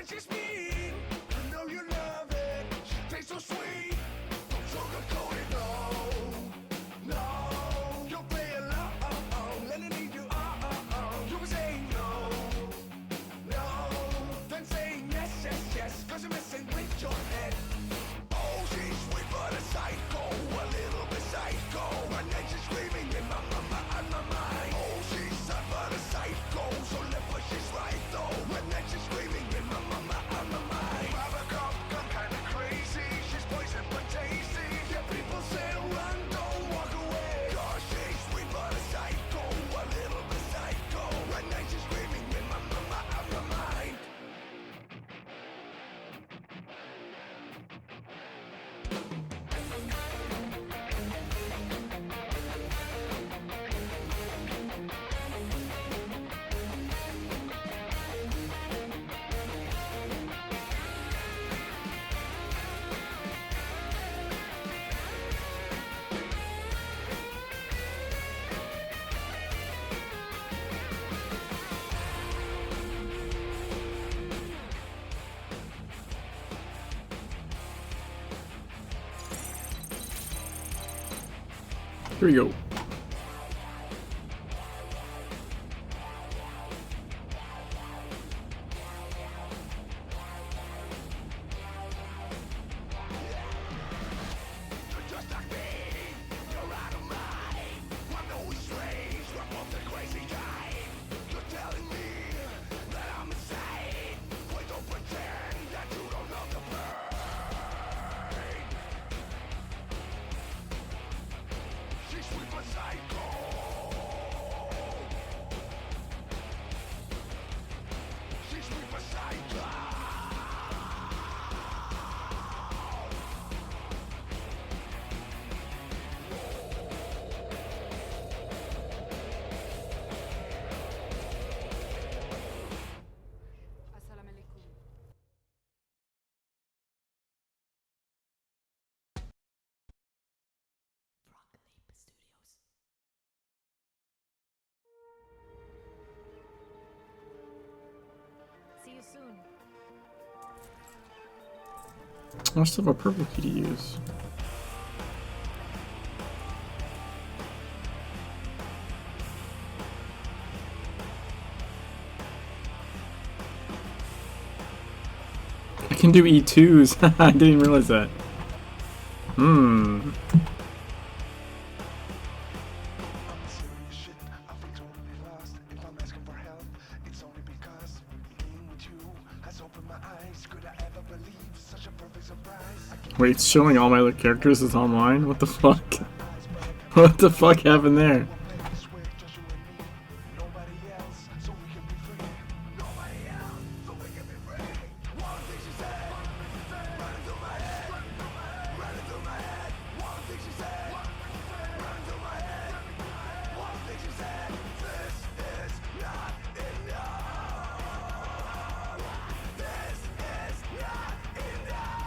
just mean. You know you love it. She tastes so sweet. Don't sugarcoat it, no. No. You'll play along. Let it lead you on. You can say no. No. Then say yes, yes, yes. Cause you're messing with your head. Oh, she's sweet but a psycho. A little bit psycho. Her nature's screaming in my mind. Oh, she's sad but a psycho. So left but she's right though. Her nature's screaming in my mind. Grab a cup, gun kinda crazy. She's poison but tasty. Yeah, people say run, don't walk away. Cause she's sweet but a psycho. A little bit psycho. Her nature's screaming in my mind. Here we go. Just like me, you're out of mind. One know it's strange, we're both the crazy kind. You're telling me that I'm insane. Why don't pretend that you don't know the pain? She's sweet but psycho. She's sweet but psycho. Assalamu alaikum. See you soon. I still have a purple key to use. I can do E2s. I didn't realize that. Hmm. Serious shit, I feel totally lost. If I'm asking for help, it's only because being with you has opened my eyes. Could I ever believe such a perfect surprise? I can't Wait, it's showing all my other characters as online? What the fuck? What the fuck happened there? I swear, just you and me, nobody else, so we can be free. Nobody else, so we can be free. One thing she said, running through my head, running through my head. One thing she said, running through my head. One thing she said, this is not enough. This is not enough.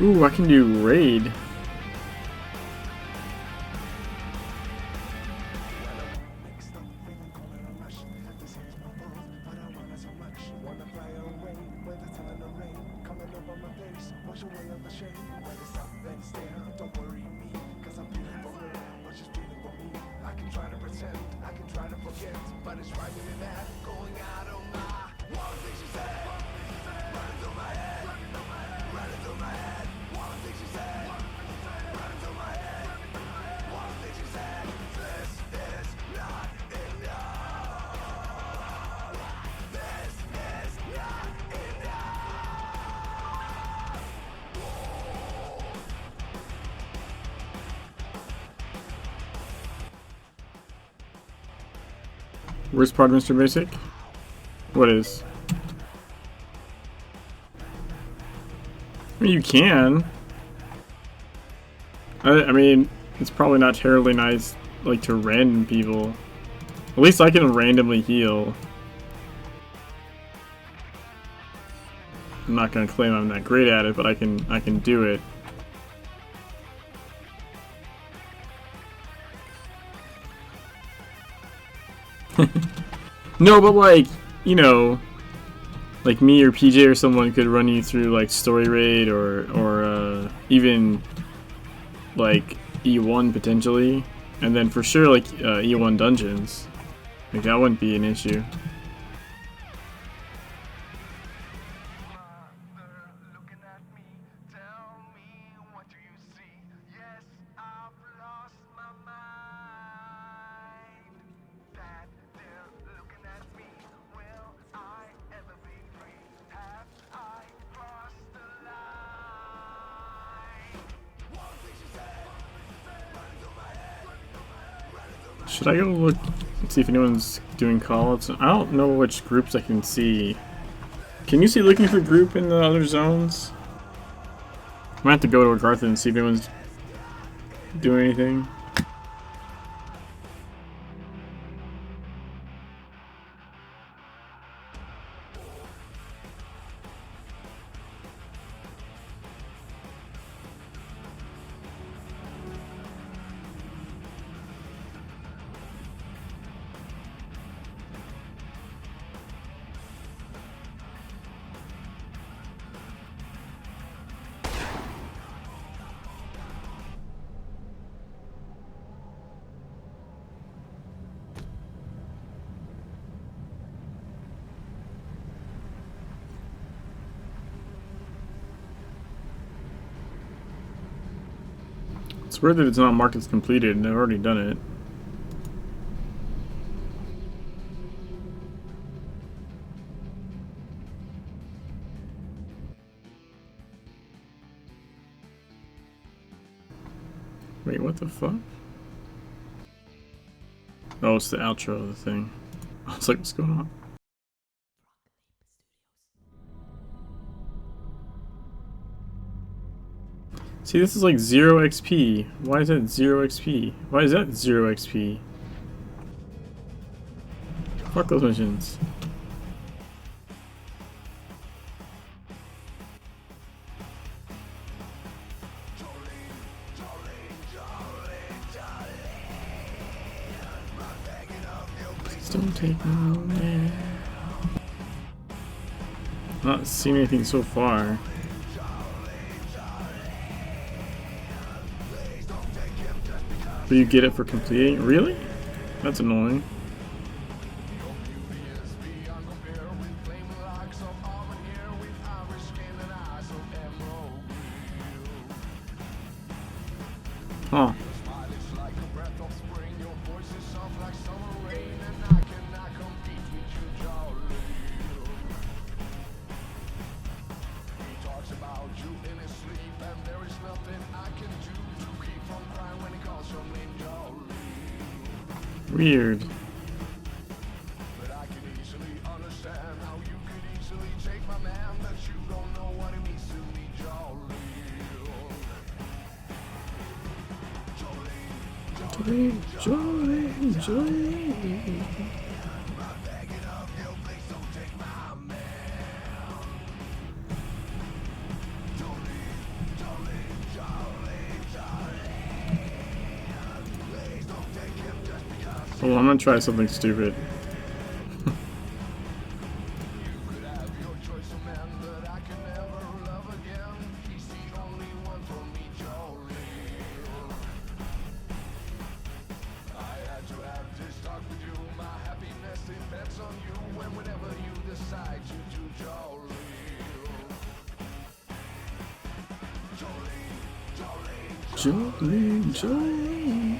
Ooh, I can do raid. Mixed up, feeling cold in a rush. This is my world, but I want it so much. Wanna fly away, where the sun and the rain coming up on my face, wash away all the shame. When it's up and stare, don't worry me, cause I'm feeling for her, but she's feeling for me. I can try to pretend, I can try to forget, but it's driving me mad, going out on my. One thing she said, running through my head, running through my head. One thing she said, running through my head. One thing she said, this is not enough. This is not enough. Worst part of Mr. Basic? What is? I mean, you can. I mean, it's probably not terribly nice, like, to random people. At least I can randomly heal. I'm not gonna claim I'm that great at it, but I can do it. No, but like, you know, like me or PJ or someone could run you through like story raid or even like E1 potentially, and then for sure like E1 dungeons. Like that wouldn't be an issue. Looking at me, tell me, what do you see? Yes, I've lost my mind. That they're looking at me, will I ever be free? Have I crossed the line? One thing she said, running through my head, running through my Should I go look and see if anyone's doing callouts? I don't know which groups I can see. Can you see looking for group in the other zones? I might have to go to Garth and see if anyone's doing anything. It's weird that it's not marked as completed, and I've already done it. Wait, what the fuck? Oh, it's the outro of the thing. I was like, what's going on? See, this is like 0 XP. Why is that 0 XP? Why is that 0 XP? Fuck those missions. Please don't take me away. Not seen anything so far. But you get it for completing? Really? That's annoying. Huh. Weird. Jolie. Well, I'm gonna try something stupid. Jolie.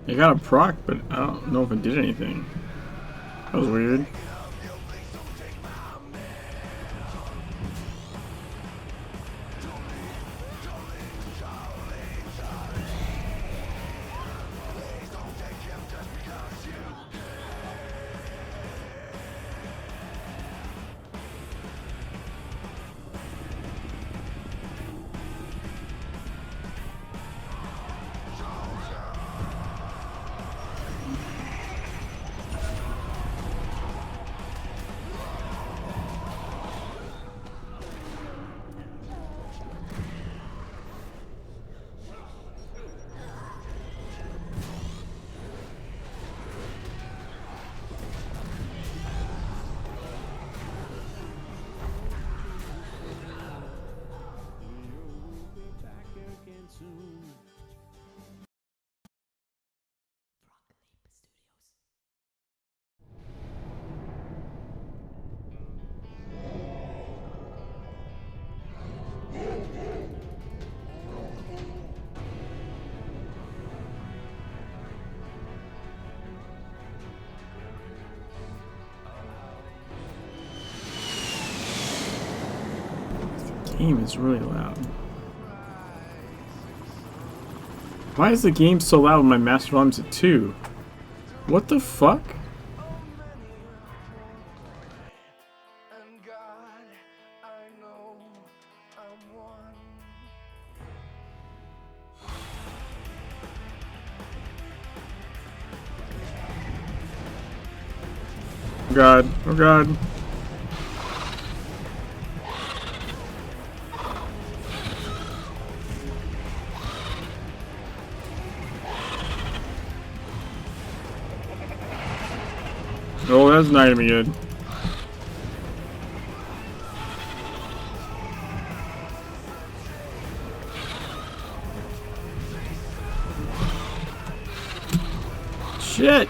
I got a proc, but I don't know if it did anything. That was weird. Game is really loud. Why is the game so loud when my master volume's at 2? What the fuck? And God, I know I'm one. Oh god, oh god. Oh, that's not gonna be good. Shit!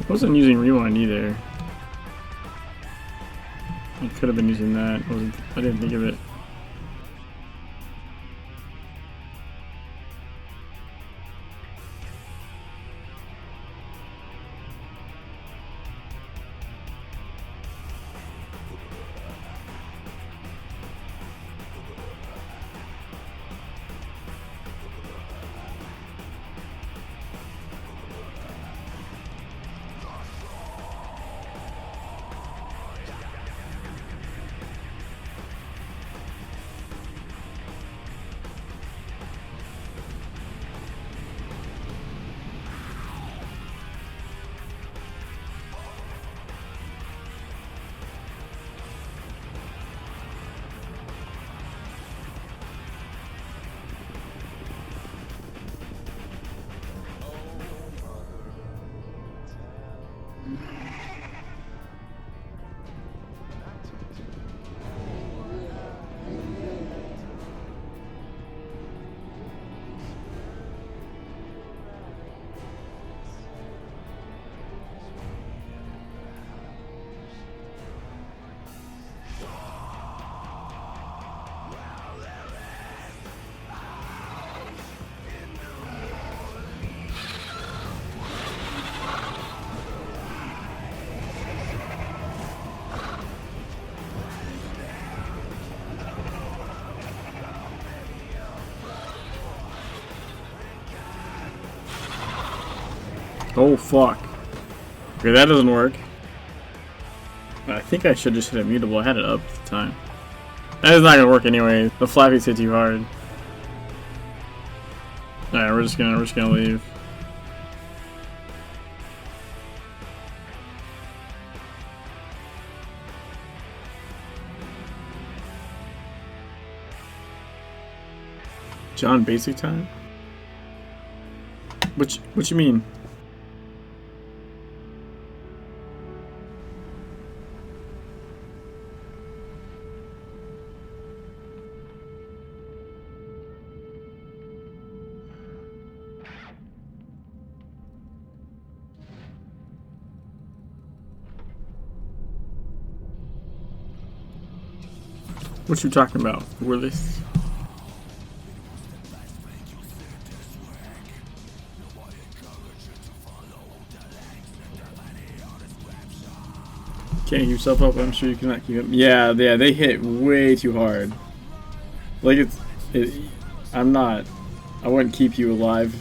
I wasn't using rewind either. I could have been using that. I didn't think of it. Oh fuck. Okay, that doesn't work. I think I should just hit immutable. I had it up at the time. That is not gonna work anyway. The flappies hit too hard. Alright, we're just gonna leave. John basic time? What you mean? What you talking about, Willis? Can't keep yourself up. I'm sure you cannot keep up. Yeah, they hit way too hard. Like I'm not. I wouldn't keep you alive.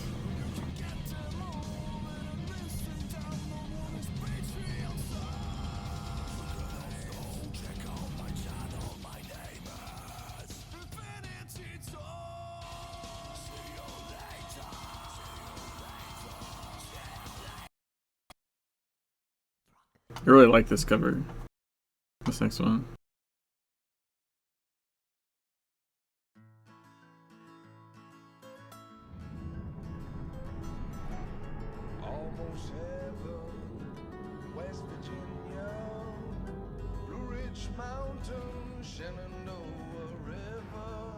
I really like this cover. This next one. Almost heaven, West Virginia, Blue Ridge Mountain, Shenandoah River.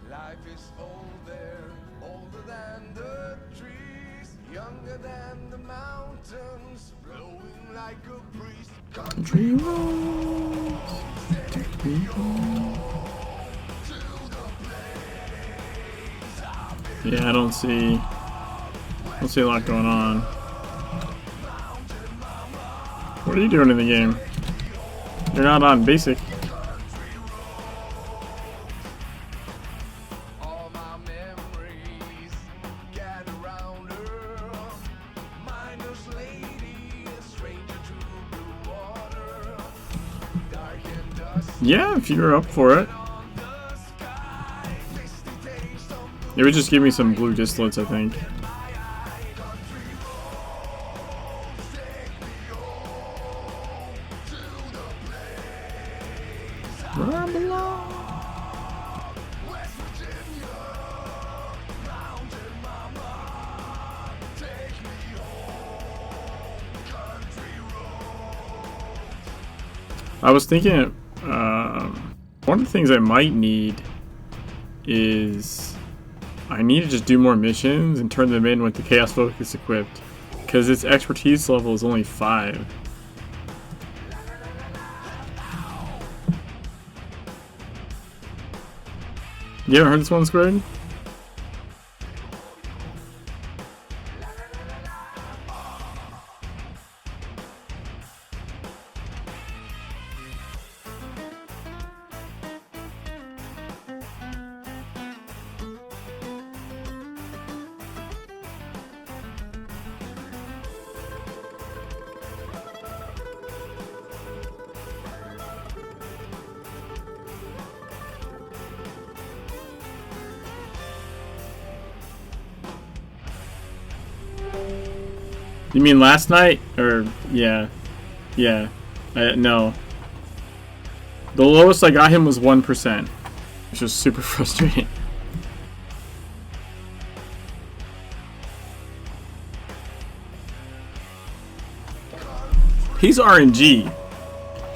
Life is old there, older than the trees, younger than the mountains, blowing like a breeze. Country roads, take me home. Yeah, I don't see a lot going on. What are you doing in the game? You're not on basic. Yeah, if you're up for it. It would just give me some blue distillates, I think. I was thinking, one of the things I might need is I need to just do more missions and turn them in with the Chaos Focus equipped, because its expertise level is only 5. You haven't heard this one, Squared? You mean last night? Or, yeah. Yeah. No. The lowest I got him was 1%. Which was super frustrating. He's RNG.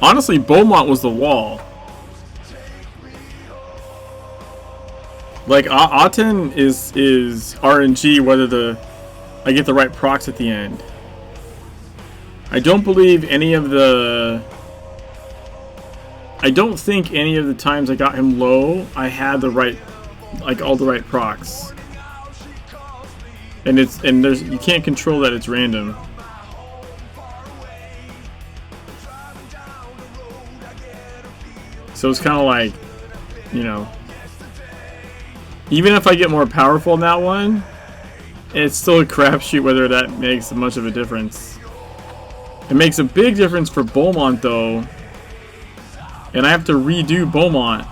Honestly, Beaumont was the wall. Like, Aten is RNG whether I get the right procs at the end. I don't believe any of the... I don't think any of the times I got him low, I had the right, like, all the right procs. And there's, you can't control that, it's random. So it's kind of like, you know, even if I get more powerful in that one, it's still a crapshoot whether that makes much of a difference. It makes a big difference for Beaumont though, and I have to redo Beaumont.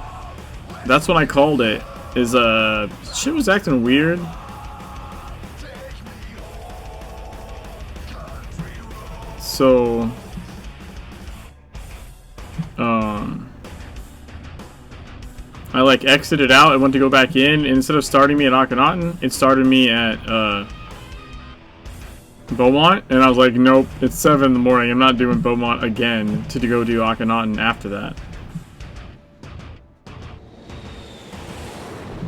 That's when I called it. Shit was acting weird. So, I like exited out. I went to go back in, and instead of starting me at Akhenaten, it started me at Beaumont, and I was like, nope, it's 7 in the morning. I'm not doing Beaumont again to go do Akhenaten after that.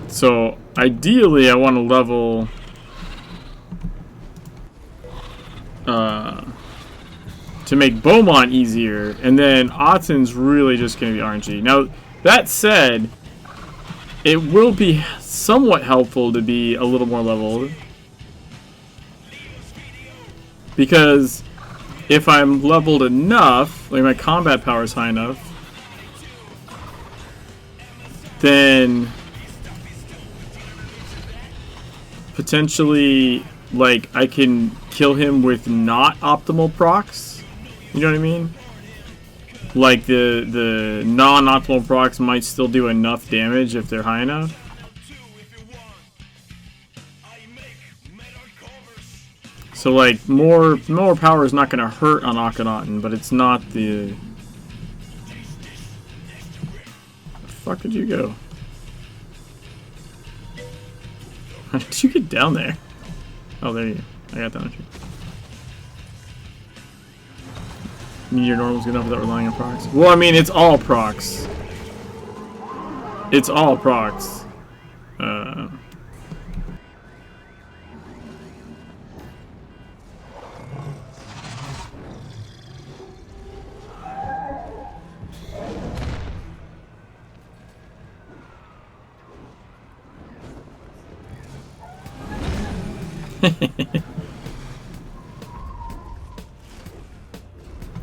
So ideally, I want to level to make Beaumont easier, and then Aten's really just going to be RNG. Now, that said, it will be somewhat helpful to be a little more leveled, because if I'm leveled enough, like my combat power is high enough, then potentially, like, I can kill him with not optimal procs. You know what I mean? Like, the non-optimal procs might still do enough damage if they're high enough. So, like, more power is not going to hurt on Akhenaten, but it's not the... Where the fuck did you go? How did you get down there? Oh, there you go. I got down there. Meteor normal's good enough without relying on procs. Well, I mean, it's all procs. It's all procs.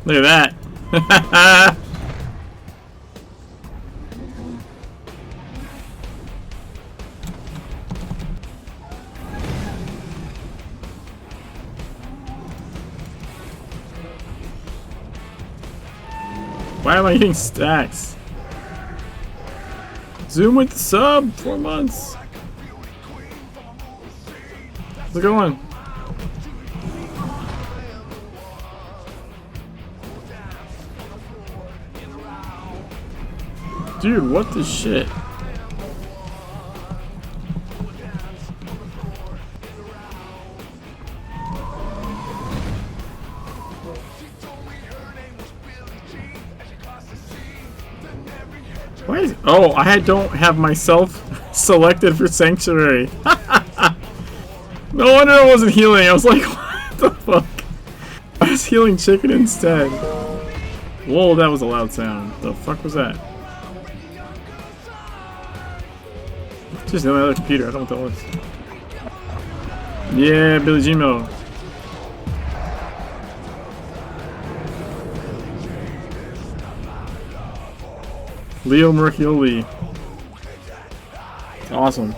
Look at that. Why am I getting stacks? Zoom with the sub, 4 months. How's it going? Dude, what the shit? Why is... Oh, I don't have myself selected for Sanctuary. No wonder I wasn't healing. I was like, what the fuck? I was healing chicken instead. Whoa, that was a loud sound. The fuck was that? Just on my other computer. I don't know what that was. Yeah, Billy Gmo. Leo Mercioli. Awesome.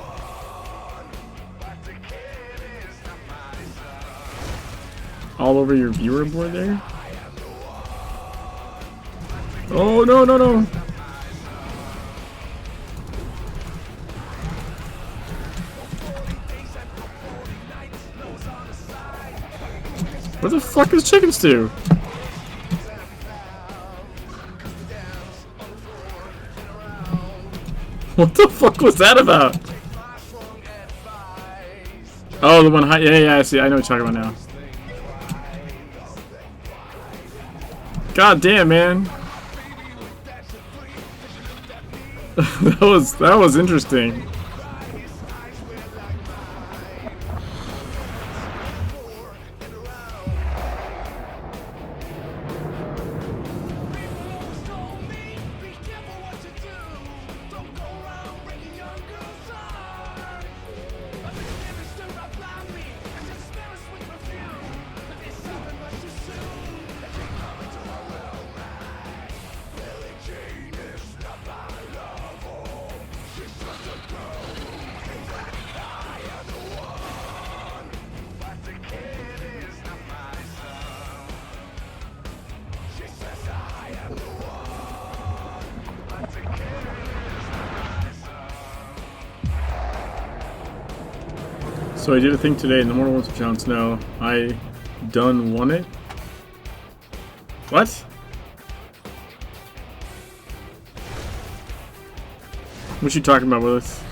All over your viewer board there? Oh, no, no, no. What the fuck is chicken stew? What the fuck was that about? Oh, the one high. Yeah, yeah, I see. I know what you're talking about now. God damn, man. that was interesting. So I did a thing today in the Mortal Ones accounts. No, I done won it. What? What you talking about, Willis?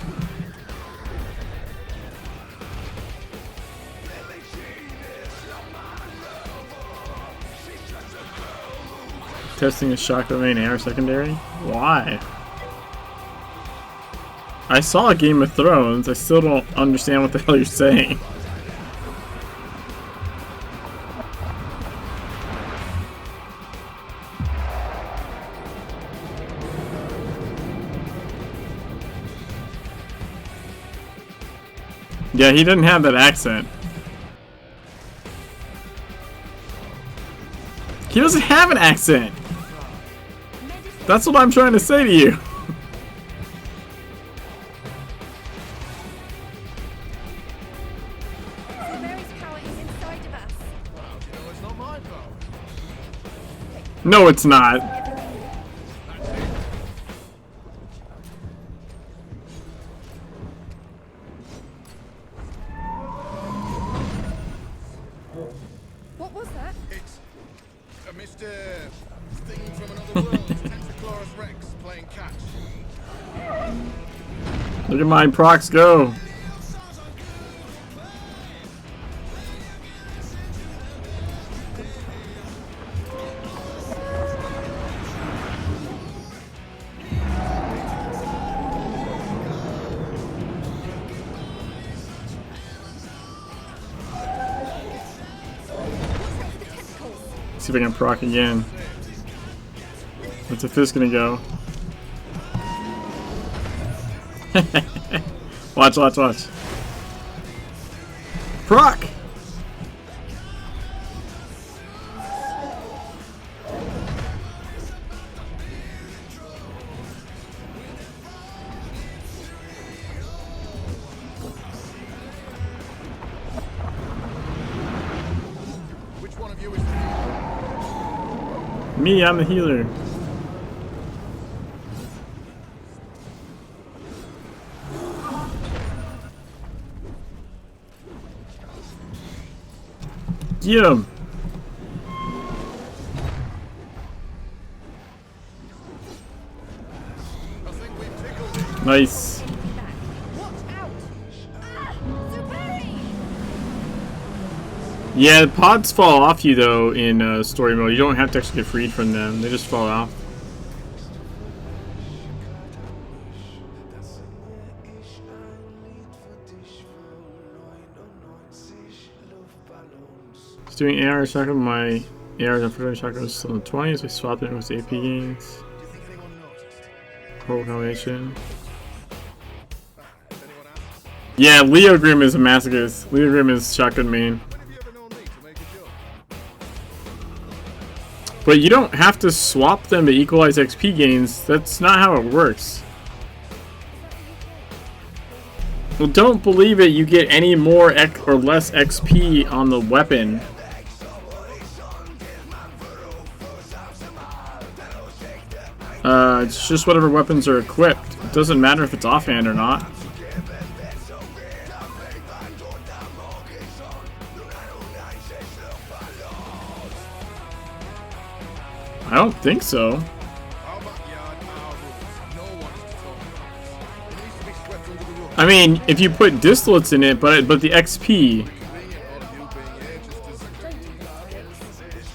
Testing a shotgun main AR secondary? Why? I saw Game of Thrones. I still don't understand what the hell you're saying. Yeah, he doesn't have that accent. He doesn't have an accent. That's what I'm trying to say to you. No, it's not. What was that? It's a Mr. Thing from another world. Tentaclorus Rex playing catch. Look at mine procs go. See if I can proc again. Where's the fist gonna go? Watch, watch, watch. Proc! Which one of you is the Me, I'm the healer. Get him! I think we've tickled it. Nice. Watch out! Ah! Superi! Yeah, the pods fall off you though in story mode. You don't have to actually get freed from them. They just fall off. Just doing AR shotgun. My AR unfortunately shotgun is still in the 20s. We swapped it with AP gains. Do you think anyone noticed? Whole combination. Has anyone asked? Yeah, Leo Grim is a masochist. Leo Grim is shotgun main. When have you ever known me to make a joke? But you don't have to swap them to equalize XP gains. That's not how it works. Well, don't believe it. You get any more or less XP on the weapon. It's just whatever weapons are equipped. It doesn't matter if it's offhand or not. I don't think so. Our backyard, our rules. No one is to talk about this. It needs to be swept under the rug. I mean, if you put distillates in it, but the XP. Being it or you being here just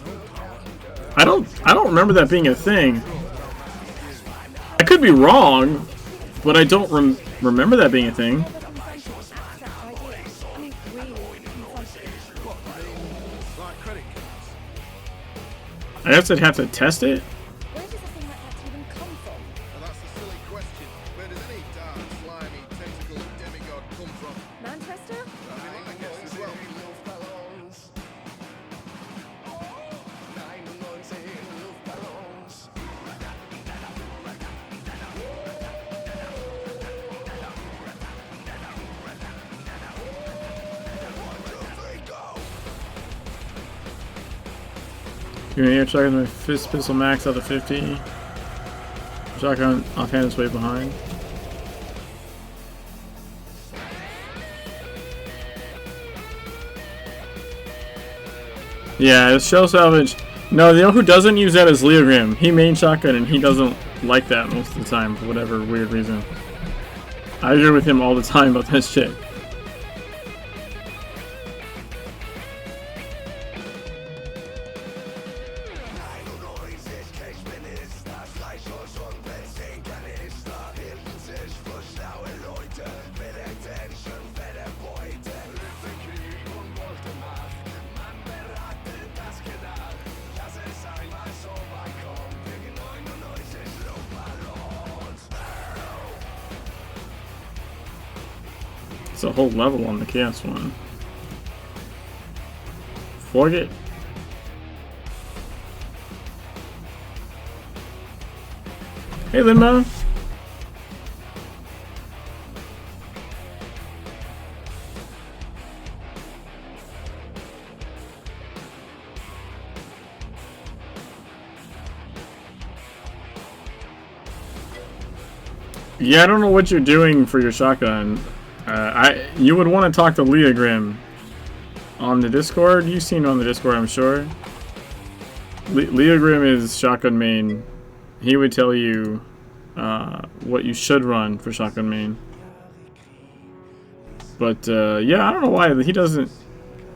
as I don't remember that being a thing. I could be wrong, but I don't remember that being a thing. like credit cards. I guess I'd have to test it. Where does a thing like that even come from? Now that's a silly question. Where does any dark, slimy, tentacled demigod come from? Manchester? I mean, I guess as well. You're gonna air shotgun my fist pistol max out of 50. Shotgun offhand is way behind. Yeah, it's shell salvage. No, you know who doesn't use that is Leogrim. He main shotgun and he doesn't like that most of the time for whatever weird reason. I agree with him all the time about that shit. It's a whole level on the chaos one. Fork it. Hey, Linma. Yeah, I don't know what you're doing for your shotgun. You would want to talk to Leogrim on the Discord. You've seen him on the Discord, I'm sure. Leogrim is shotgun main. He would tell you what you should run for shotgun main. But yeah, I don't know why he doesn't.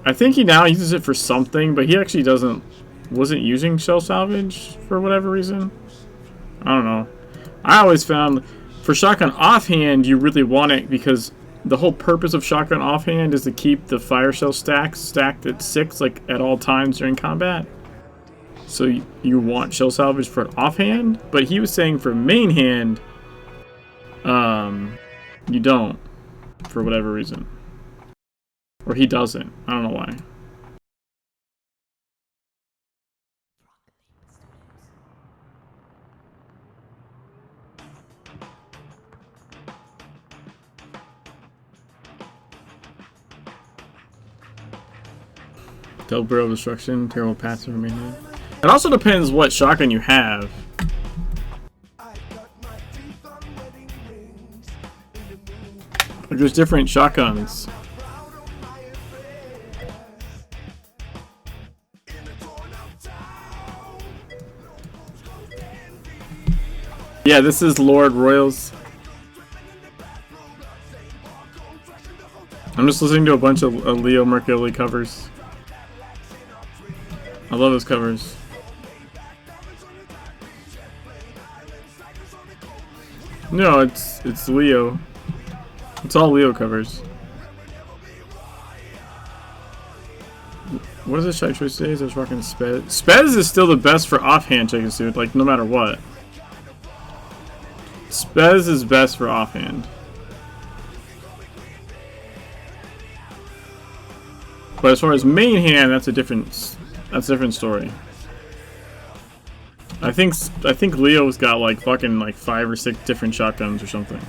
I think he now uses it for something, but he actually wasn't using shell salvage for whatever reason. I don't know. I always found for shotgun offhand you really want it because the whole purpose of shotgun offhand is to keep the fire shell stacked at 6 like at all times during combat. So you want shell salvage for an offhand, but he was saying for main hand, you don't for whatever reason, or he doesn't. I don't know why. Double barrel destruction, terrible passive main hand. It also depends what shotgun you have. Like there's different shotguns. Yeah, this is Lord Royals. I'm just listening to a bunch of Leo Mercilli covers. I love those covers. No, it's Leo. It's all Leo covers. What is this shite choice today? I was rocking Spez. Spez is still the best for offhand chicken suit, like no matter what. Spez is best for offhand. But as far as main hand, that's a different story. I think Leo's got like fucking like 5 or 6 different shotguns or something.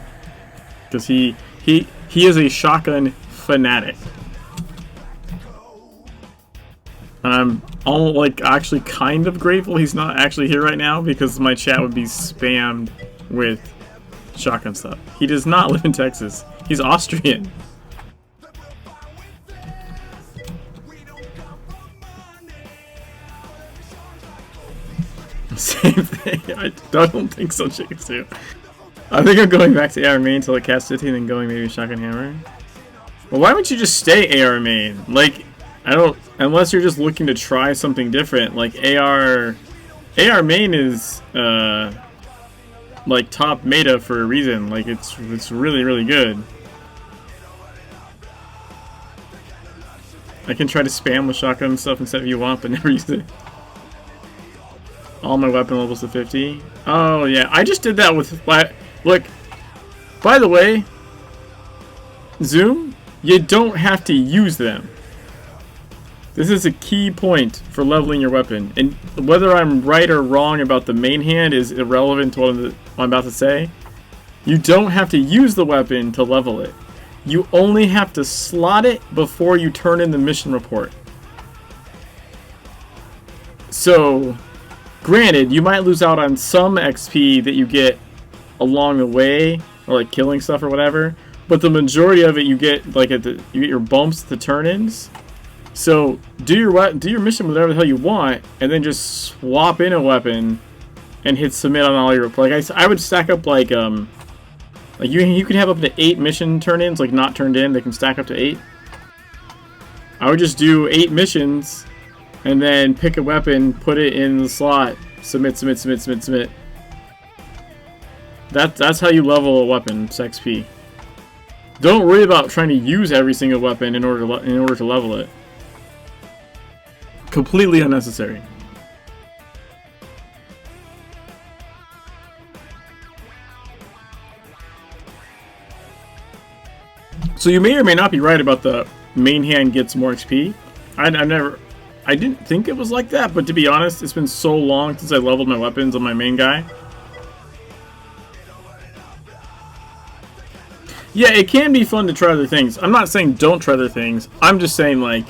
Because he is a shotgun fanatic. And I'm all like actually kind of grateful he's not actually here right now because my chat would be spammed with shotgun stuff. He does not live in Texas. He's Austrian. Same thing. I don't think so, chicken soup. I think I'm going back to AR main until it casts 50 and then going maybe shotgun hammer. Well, why wouldn't you just stay AR main? Like, I don't, unless you're just looking to try something different. Like AR main is like top meta for a reason. Like it's really, really good. I can try to spam with shotgun and stuff instead of you want, but never use it. All my weapon levels to 50. Oh yeah, I just did that with. Look, by the way, Zoom, you don't have to use them. This is a key point for leveling your weapon, and whether I'm right or wrong about the main hand is irrelevant to what I'm about to say. You don't have to use the weapon to level it. You only have to slot it before you turn in the mission report. So, granted, you might lose out on some XP that you get along the way, or like killing stuff or whatever, but the majority of it you get like you get your bumps, the turn-ins, So do your mission with whatever the hell you want, and then just swap in a weapon and hit submit on all your. Like I would stack up like you can have up to 8 mission turn-ins, like not turned in. They can stack up to 8. I would just do 8 missions, and then pick a weapon, put it in the slot, submit. That's how you level a weapon. It's XP. Don't worry about trying to use every single weapon in order to level it. Completely unnecessary. So you may or may not be right about the main hand gets more XP. I didn't think it was like that, but to be honest, it's been so long since I leveled my weapons on my main guy. Yeah, it can be fun to try other things. I'm not saying don't try other things. I'm just saying, like,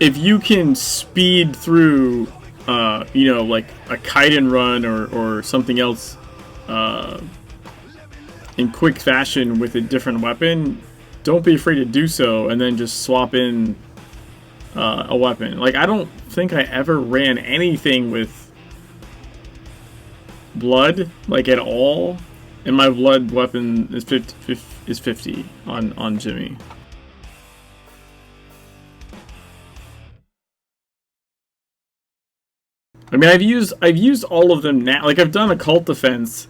if you can speed through, you know, like a kite and run or something else in quick fashion with a different weapon, don't be afraid to do so, and then just swap in a weapon. Like, I don't think I ever ran anything with blood, like, at all. And my blood weapon is 50 on Jimmy. I mean, I've used all of them now. Like, I've done occult defense,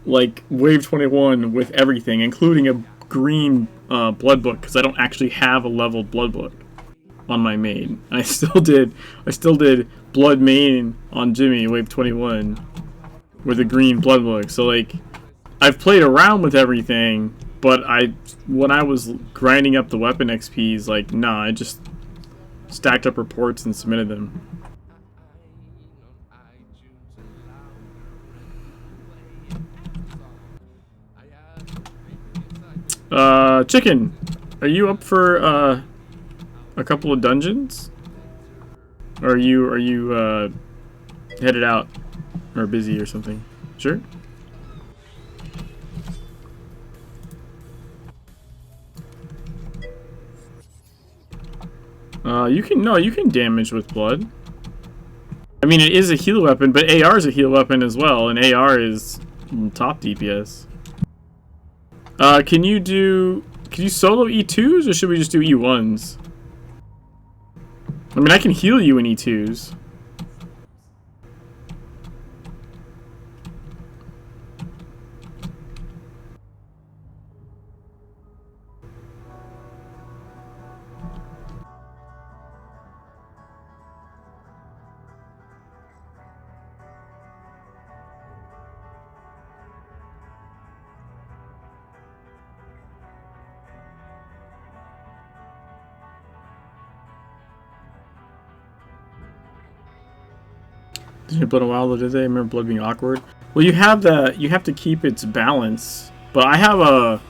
like wave 21 with everything, including a green blood book, because I don't actually have a leveled blood book on my main. I still did blood main on Jimmy wave 21 with a green blood book. So like, I've played around with everything, but when I was grinding up the weapon XPs, like, nah, I just stacked up reports and submitted them. Chicken, are you up for a couple of dungeons? Or are you headed out or busy or something? Sure. You can damage with blood. I mean, it is a heal weapon, but AR is a heal weapon as well, and AR is top DPS. Can you solo E2s, or should we just do E1s? I mean, I can heal you in E2s. Didn't blood a while though, did they? I remember blood being awkward. Well, you have to keep its balance. But I have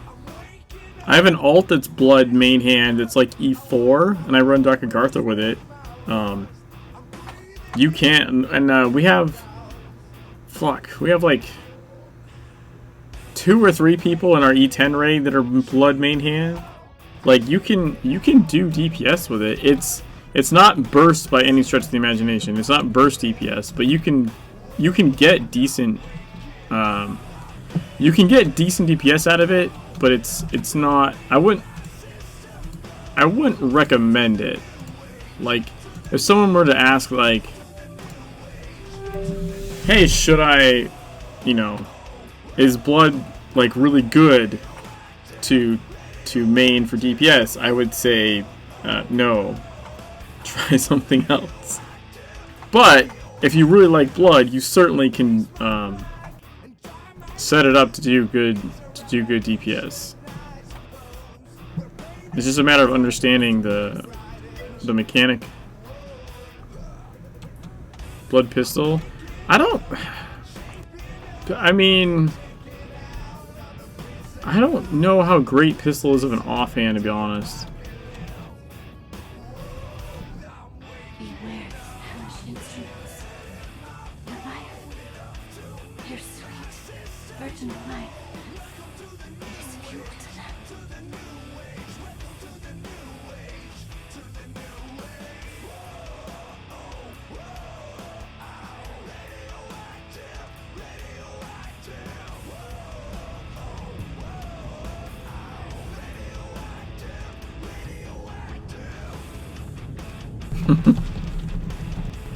an alt that's blood main hand. It's like E4, and I run Dr. Gartha with it. You can't, and we have like 2 or 3 people in our E10 raid that are blood main hand. Like, you can do DPS with it. It's not burst by any stretch of the imagination. It's not burst DPS, but you can get decent DPS out of it, but it's not. I wouldn't recommend it. Like, if someone were to ask, like, hey, should I, you know, is blood like really good to main for DPS? I would say no. Try something else. But if you really like blood, you certainly can set it up to do good DPS. It's just a matter of understanding the mechanic. Blood pistol. I don't know how great pistol is of an offhand, to be honest.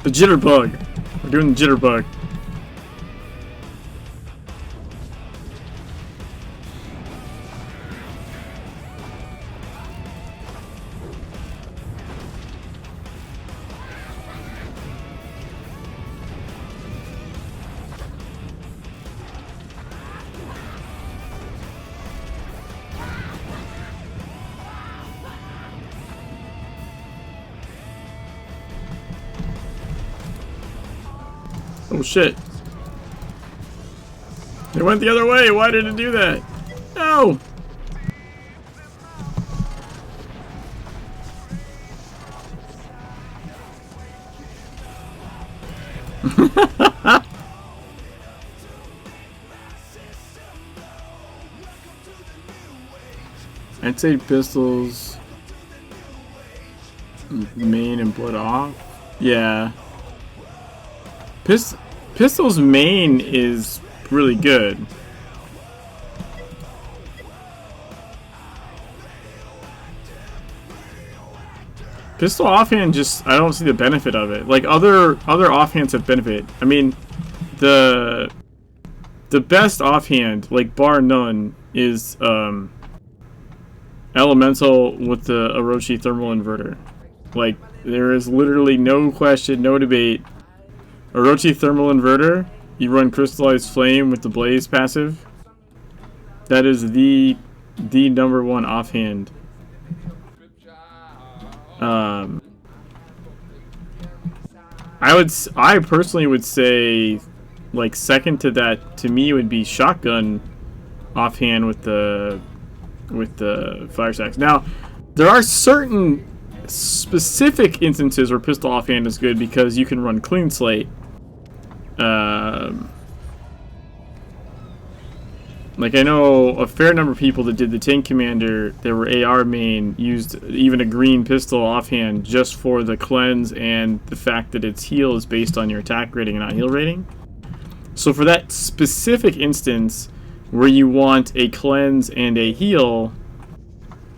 The jitterbug. We're doing the jitterbug. Oh shit. It went the other way. Why did it do that? No! I'd say pistols main and blood off. Yeah. Pistol's main is really good. Pistol offhand, just I don't see the benefit of it. Like other offhands have benefit. I mean, the best offhand, like bar none, is Elemental with the Orochi thermal inverter. Like there is literally no question, no debate. Orochi thermal inverter. You run crystallized flame with the blaze passive. That is the number one offhand. I personally would say, like second to that to me would be shotgun offhand with the fire stacks. Now, there are certain specific instances where pistol offhand is good because you can run clean slate. Like I know a fair number of people that did the tank commander that were AR main used even a green pistol offhand just for the cleanse and the fact that its heal is based on your attack rating and not heal rating. So for that specific instance where you want a cleanse and a heal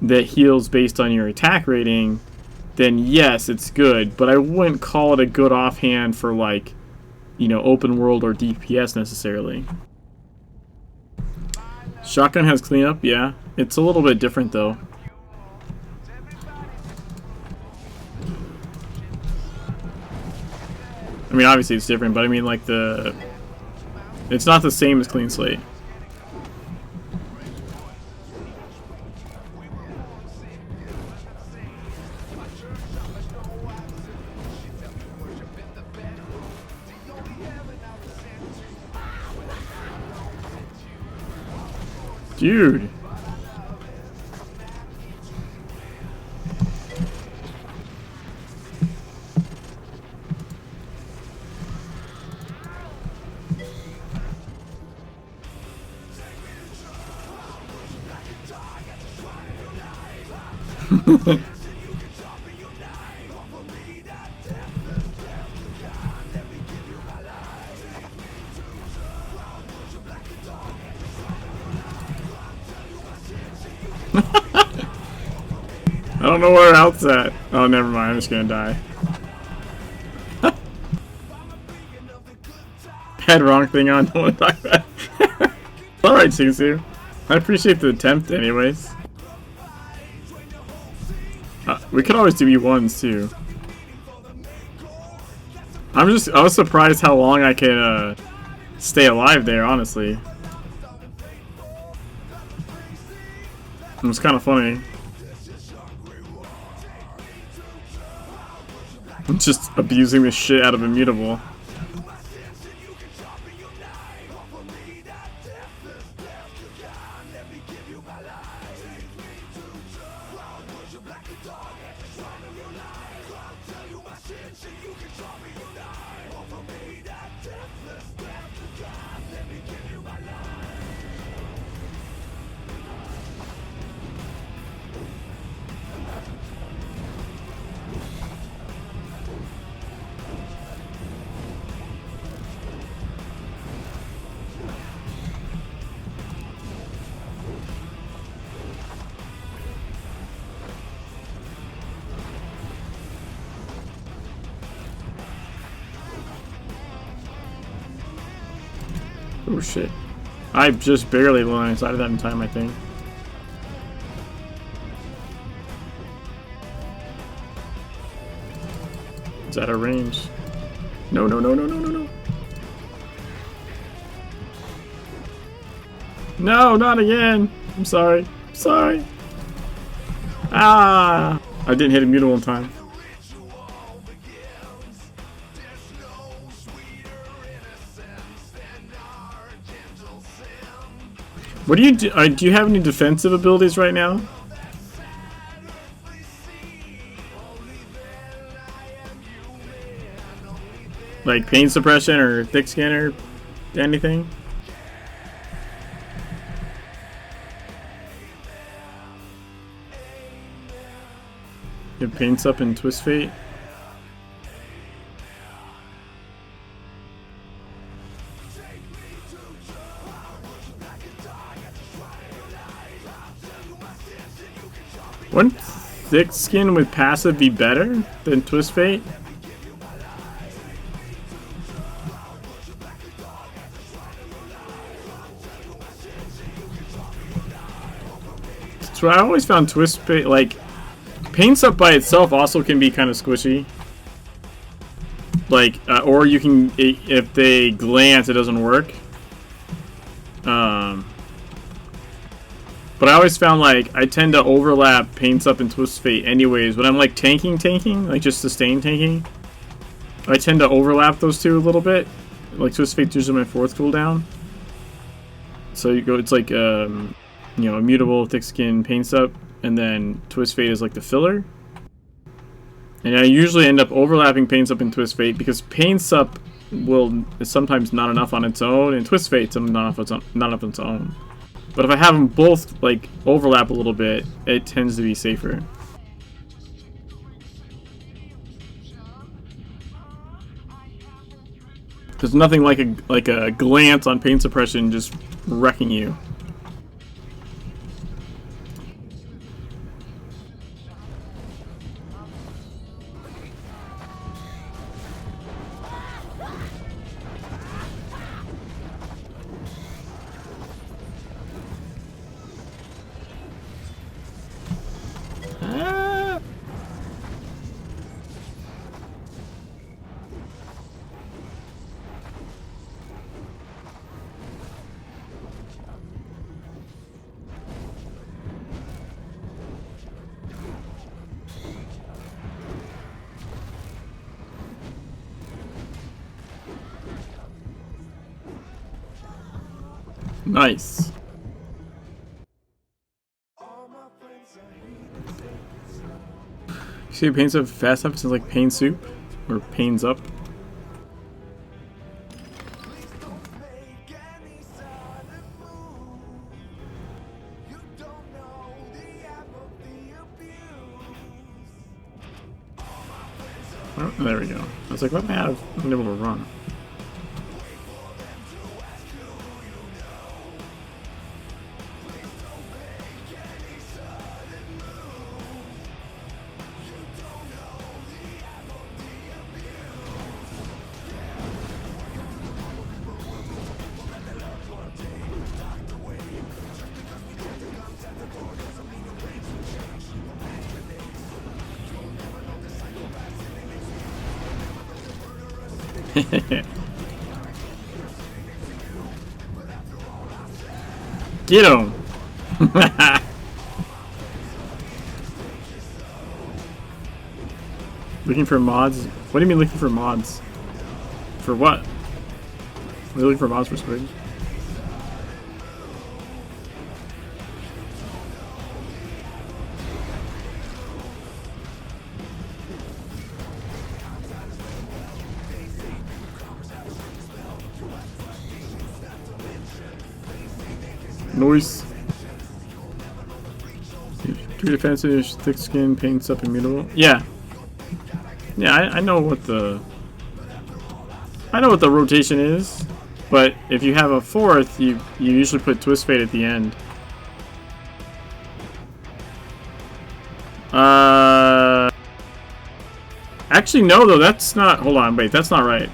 that heals based on your attack rating, then yes, it's good, but I wouldn't call it a good offhand for like, you know, open world or DPS necessarily. Shotgun has cleanup, yeah. It's a little bit different though. I mean, obviously it's different, but I mean like it's not the same as clean slate. Dude. I don't know where else at. Oh, never mind. I'm just gonna die. Had wrong thing on. Don't want to talk about it. Alright, Singsu. I appreciate the attempt, anyways. We could always do E1s too. I was surprised how long I can stay alive there, honestly. It was kind of funny. I'm just abusing the shit out of Immutable. Oh shit. I just barely line inside of that in time, I think. It's out of range. No, no, no, no, no, no, no. No, not again. I'm sorry. I'm sorry. Ah! I didn't hit a mutable in time. What do you do? Do you have any defensive abilities right now? Like pain suppression or thick skin or anything? You have pain sup and twist fate? Wouldn't thick skin with passive be better than twist fate? So I always found twist fate, like, pain sup by itself also can be kind of squishy. Like, or you can, if they glance, it doesn't work. But I always found, like, I tend to overlap pain sup and twist fate anyways. When I'm, like, tanking, like, just sustain tanking, I tend to overlap those two a little bit. Like, twist fate's usually my 4th cooldown. So you go, it's like, you know, immutable, thick skin, pain sup, and then twist fate is like the filler. And I usually end up overlapping pain sup and twist fate because pain sup is sometimes not enough on its own, and twist fate's not enough on its own. But if I have them both like overlap a little bit, it tends to be safer. There's nothing like a glance on pain suppression just wrecking you. Nice. You see pains up fast up, it's like pain soup or pains up. Oh, there we go. I was like, what am I out of? I'm able to run. Get him! Looking for mods? What do you mean looking for mods? For what? Are you looking for mods for Squid? Noise. 3 defensive, thick skin, paints up, immutable. Yeah. Yeah, I know what the rotation is, but if you have a 4th, you usually put twist fate at the end. Actually no though, that's not, hold on, wait, that's not right.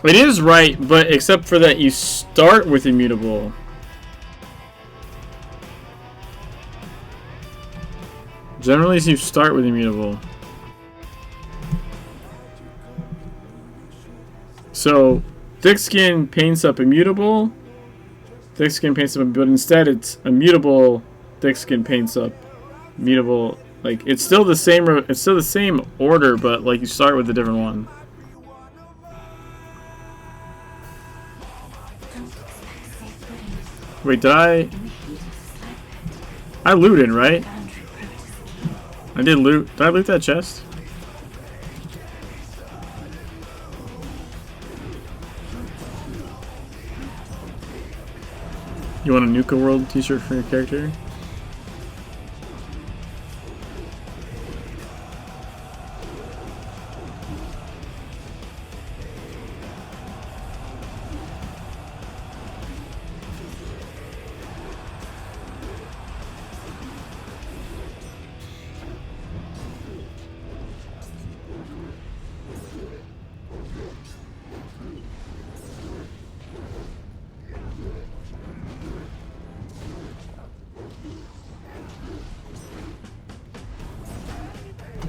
It is right, but except for that you start with immutable. Generally, you start with immutable. So, thick skin paints up immutable. Thick skin paints up, but instead it's immutable. Thick skin paints up immutable. Like it's still the same. It's still the same order, but like you start with a different one. Wait, did I looted, right? I did loot. Did I loot that chest? You want a Nuka World t-shirt for your character?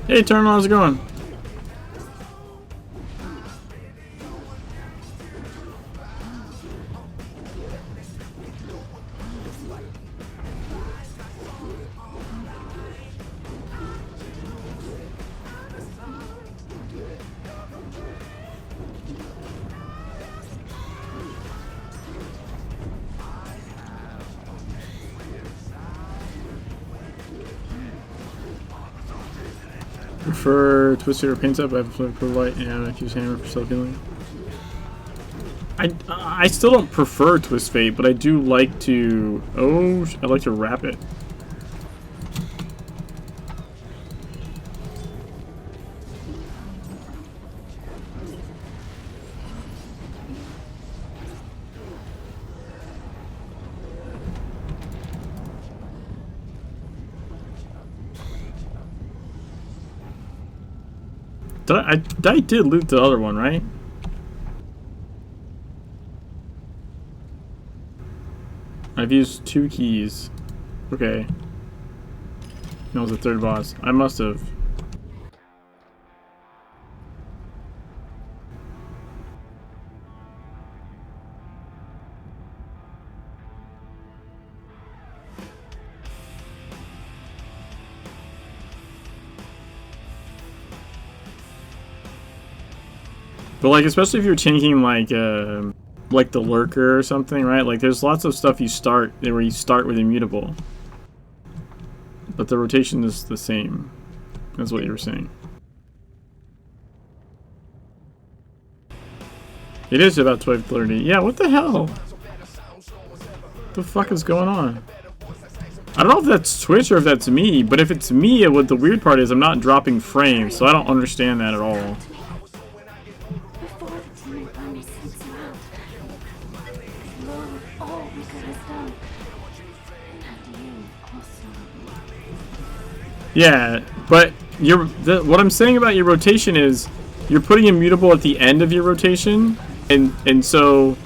Hey, Eternal, how's it going? Prefer Twisted or Paints Up? I prefer Light and I use Hammer for self healing. I still don't prefer Twist Fate, but I do like to. Oh, I like to wrap it. I did loot the other one, right? I've used 2 keys. Okay. That was the 3rd boss. I must have. But like, especially if you're taking like the lurker or something, right? Like, there's lots of stuff you start where you start with immutable, but the rotation is the same. That's what you were saying. It is about 12:30. Yeah, what the hell? What the fuck is going on? I don't know if that's Twitch or if that's me, but if it's me, what the weird part is I'm not dropping frames, so I don't understand that at all. Yeah, but what I'm saying about your rotation is you're putting immutable at the end of your rotation, and so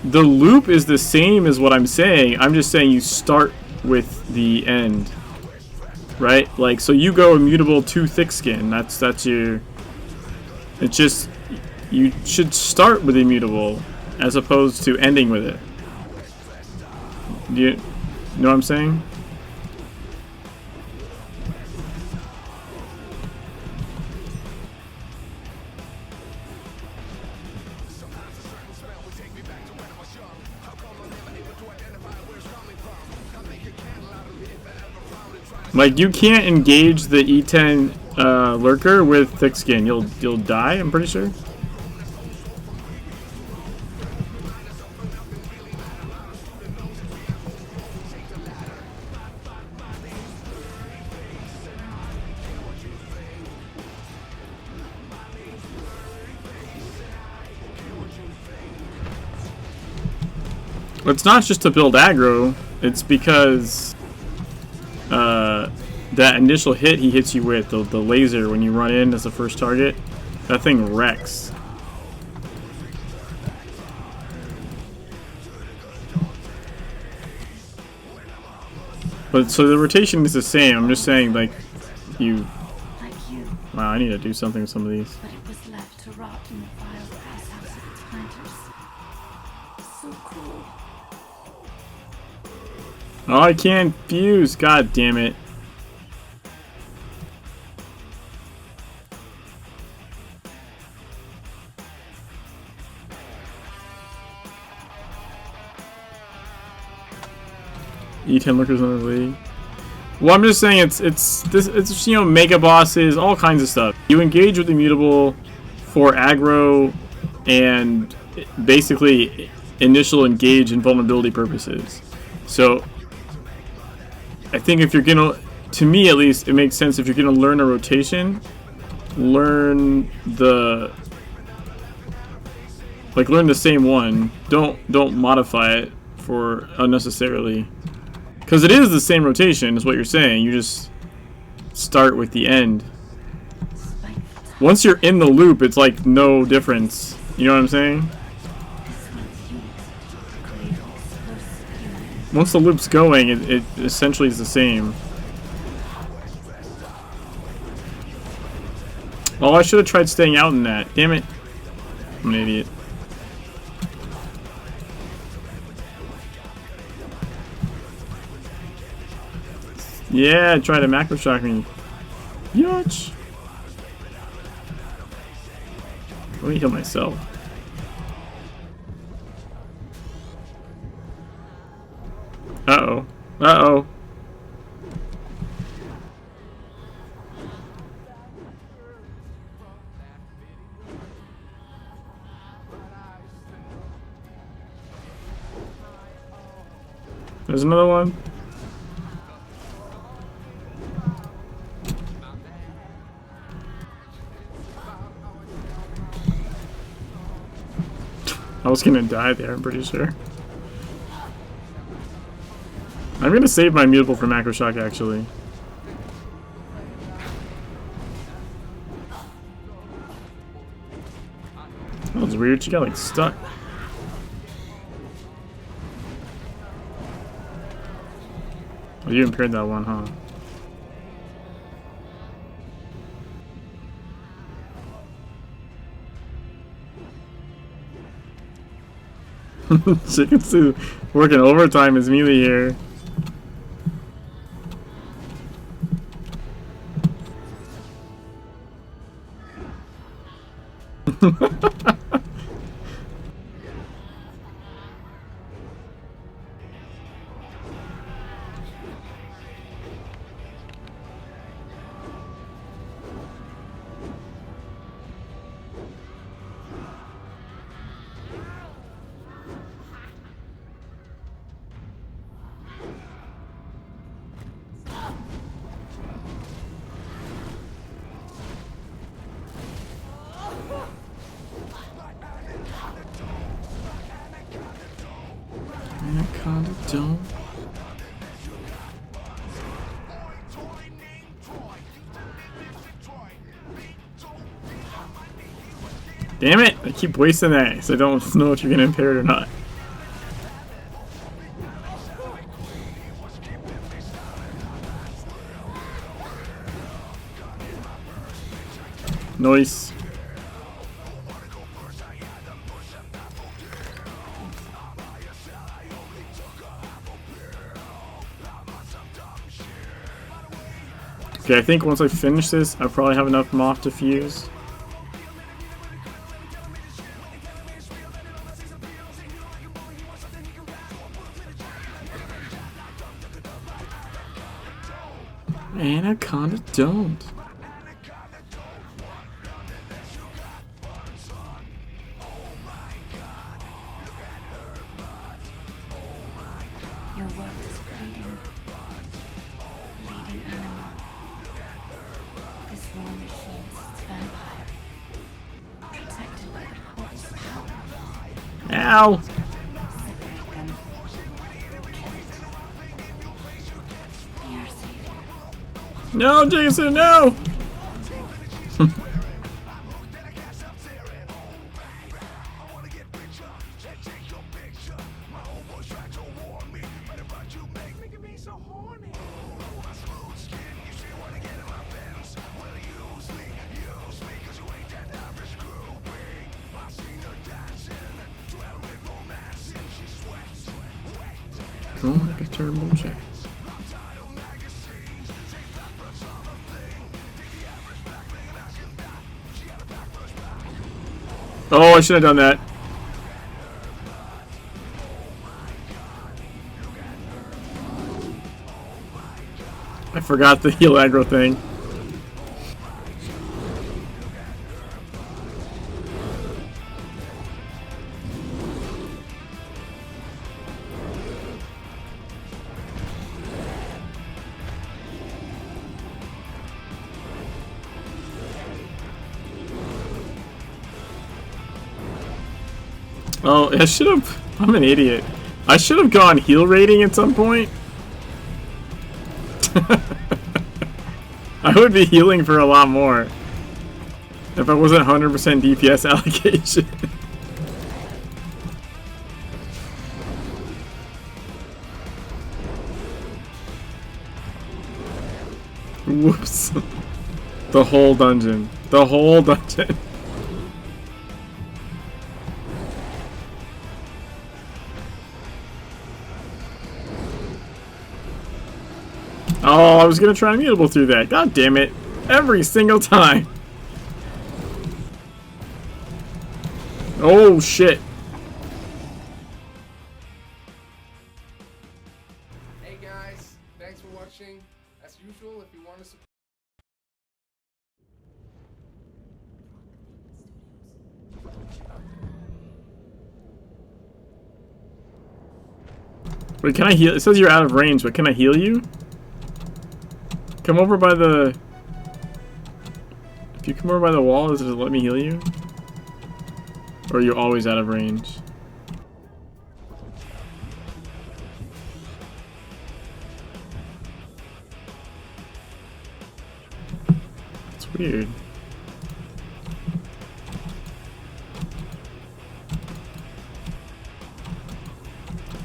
the loop is the same as what I'm saying. I'm just saying you start with the end, right? Like, so you go immutable to thick skin. That's your. It's just you should start with immutable as opposed to ending with it. Do you know what I'm saying? Like, you can't engage the E10 lurker with thick skin. You'll die, I'm pretty sure. It's not just to build aggro, it's because that initial hit he hits you with, the laser, when you run in as the first target, that thing wrecks. But so the rotation is the same. I'm just saying, like, you. Like you, Wow, I need to do something with some of these. but it was left to rot in the vile grass house of its planters. So cruel. Oh, I can't fuse. God damn it. E10 lurkers in the league. Well, I'm just saying it's you know, mega bosses, all kinds of stuff. You engage with Immutable for aggro and basically initial engage and vulnerability purposes. So I think if you're gonna, to me at least, it makes sense if you're gonna learn a rotation, learn the same one. Don't modify it for unnecessarily. Because it is the same rotation, is what you're saying. You just start with the end. Once you're in the loop, it's like no difference. You know what I'm saying? Once the loop's going, it essentially is the same. Oh, I should have tried staying out in that. Damn it. I'm an idiot. Yeah, try to macro shock me. Yatch. Let me heal myself. Uh-oh. Uh-oh. There's another one. I was gonna die there, I'm pretty sure. I'm gonna save my mutable for macro shock, actually. That was weird, she got like stuck. Oh, you impaired that one, huh? Chicken Soup working overtime is Mealy here. Anaconda Dome. Damn it! I keep wasting that because I don't know if you're gonna impair it or not. Nice. Okay, I think once I finish this, I probably have enough moth to fuse. Anaconda don't. Your world is bleeding. Bleeding animal. This war machine is its vampire. Protected by the corpse power. Ow! Separate them. Kill it. Be our savior. No, Jason, no! Oh, like a turbo check. Oh, I should have done that. I forgot the heal aggro thing. Oh, I should have. I'm an idiot. I should have gone heal rating at some point. I would be healing for a lot more if I wasn't 100% DPS allocation. Whoops. The whole dungeon. The whole dungeon. Oh, I was gonna try immutable through that. God damn it. Every single time. Oh, shit. Hey guys, thanks for watching. As usual, if you want to support. Wait, can I heal? It says you're out of range, but can I heal you? Come over by the... If you come over by the wall, does it let me heal you? Or are you always out of range? It's weird.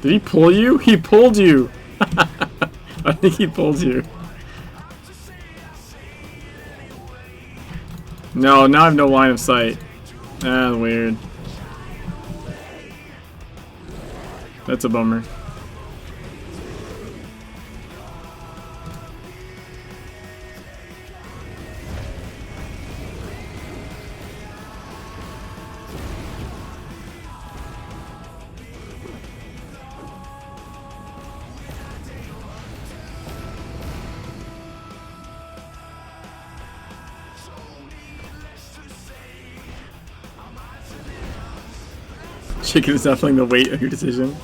Did he pull you? He pulled you! I think he pulled you. No, now I have no line of sight. Ah, weird. That's a bummer. Chicken is definitely the weight of your decision.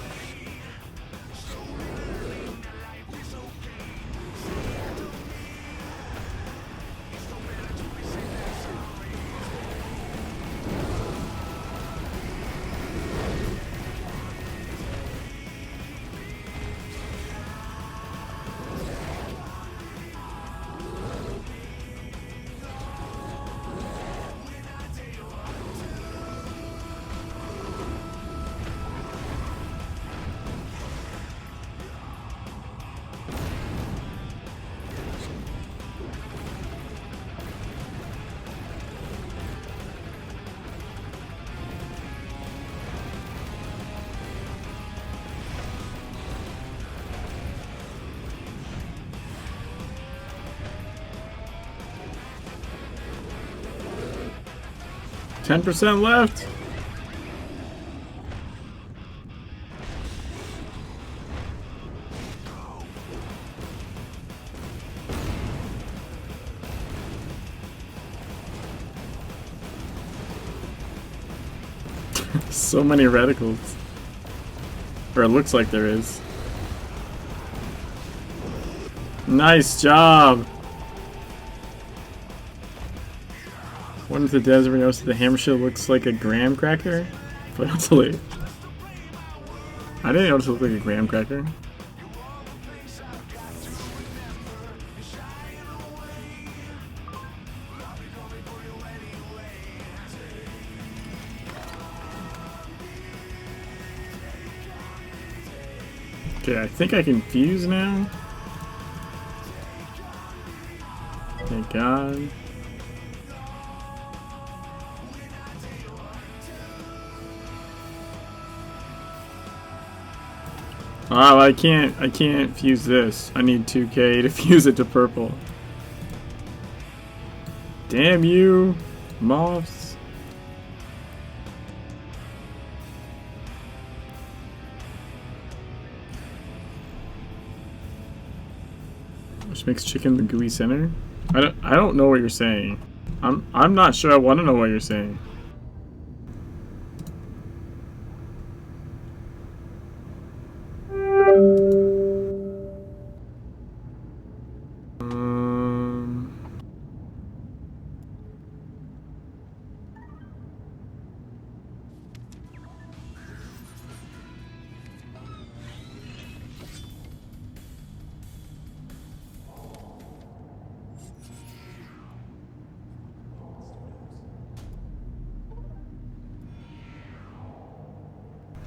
%10 left. So many reticles. Or it looks like there is. Nice job! One of the devs ever noticed that the hammer shield looks like a graham cracker? But that's late. I didn't notice it looked like a graham cracker. Okay, I think I can fuse now. Thank God. Oh, I can't fuse this. I need 2K to fuse it to purple. Damn you, moths. Which makes chicken the gooey center? I don't know what you're saying. I'm not sure I want to know what you're saying.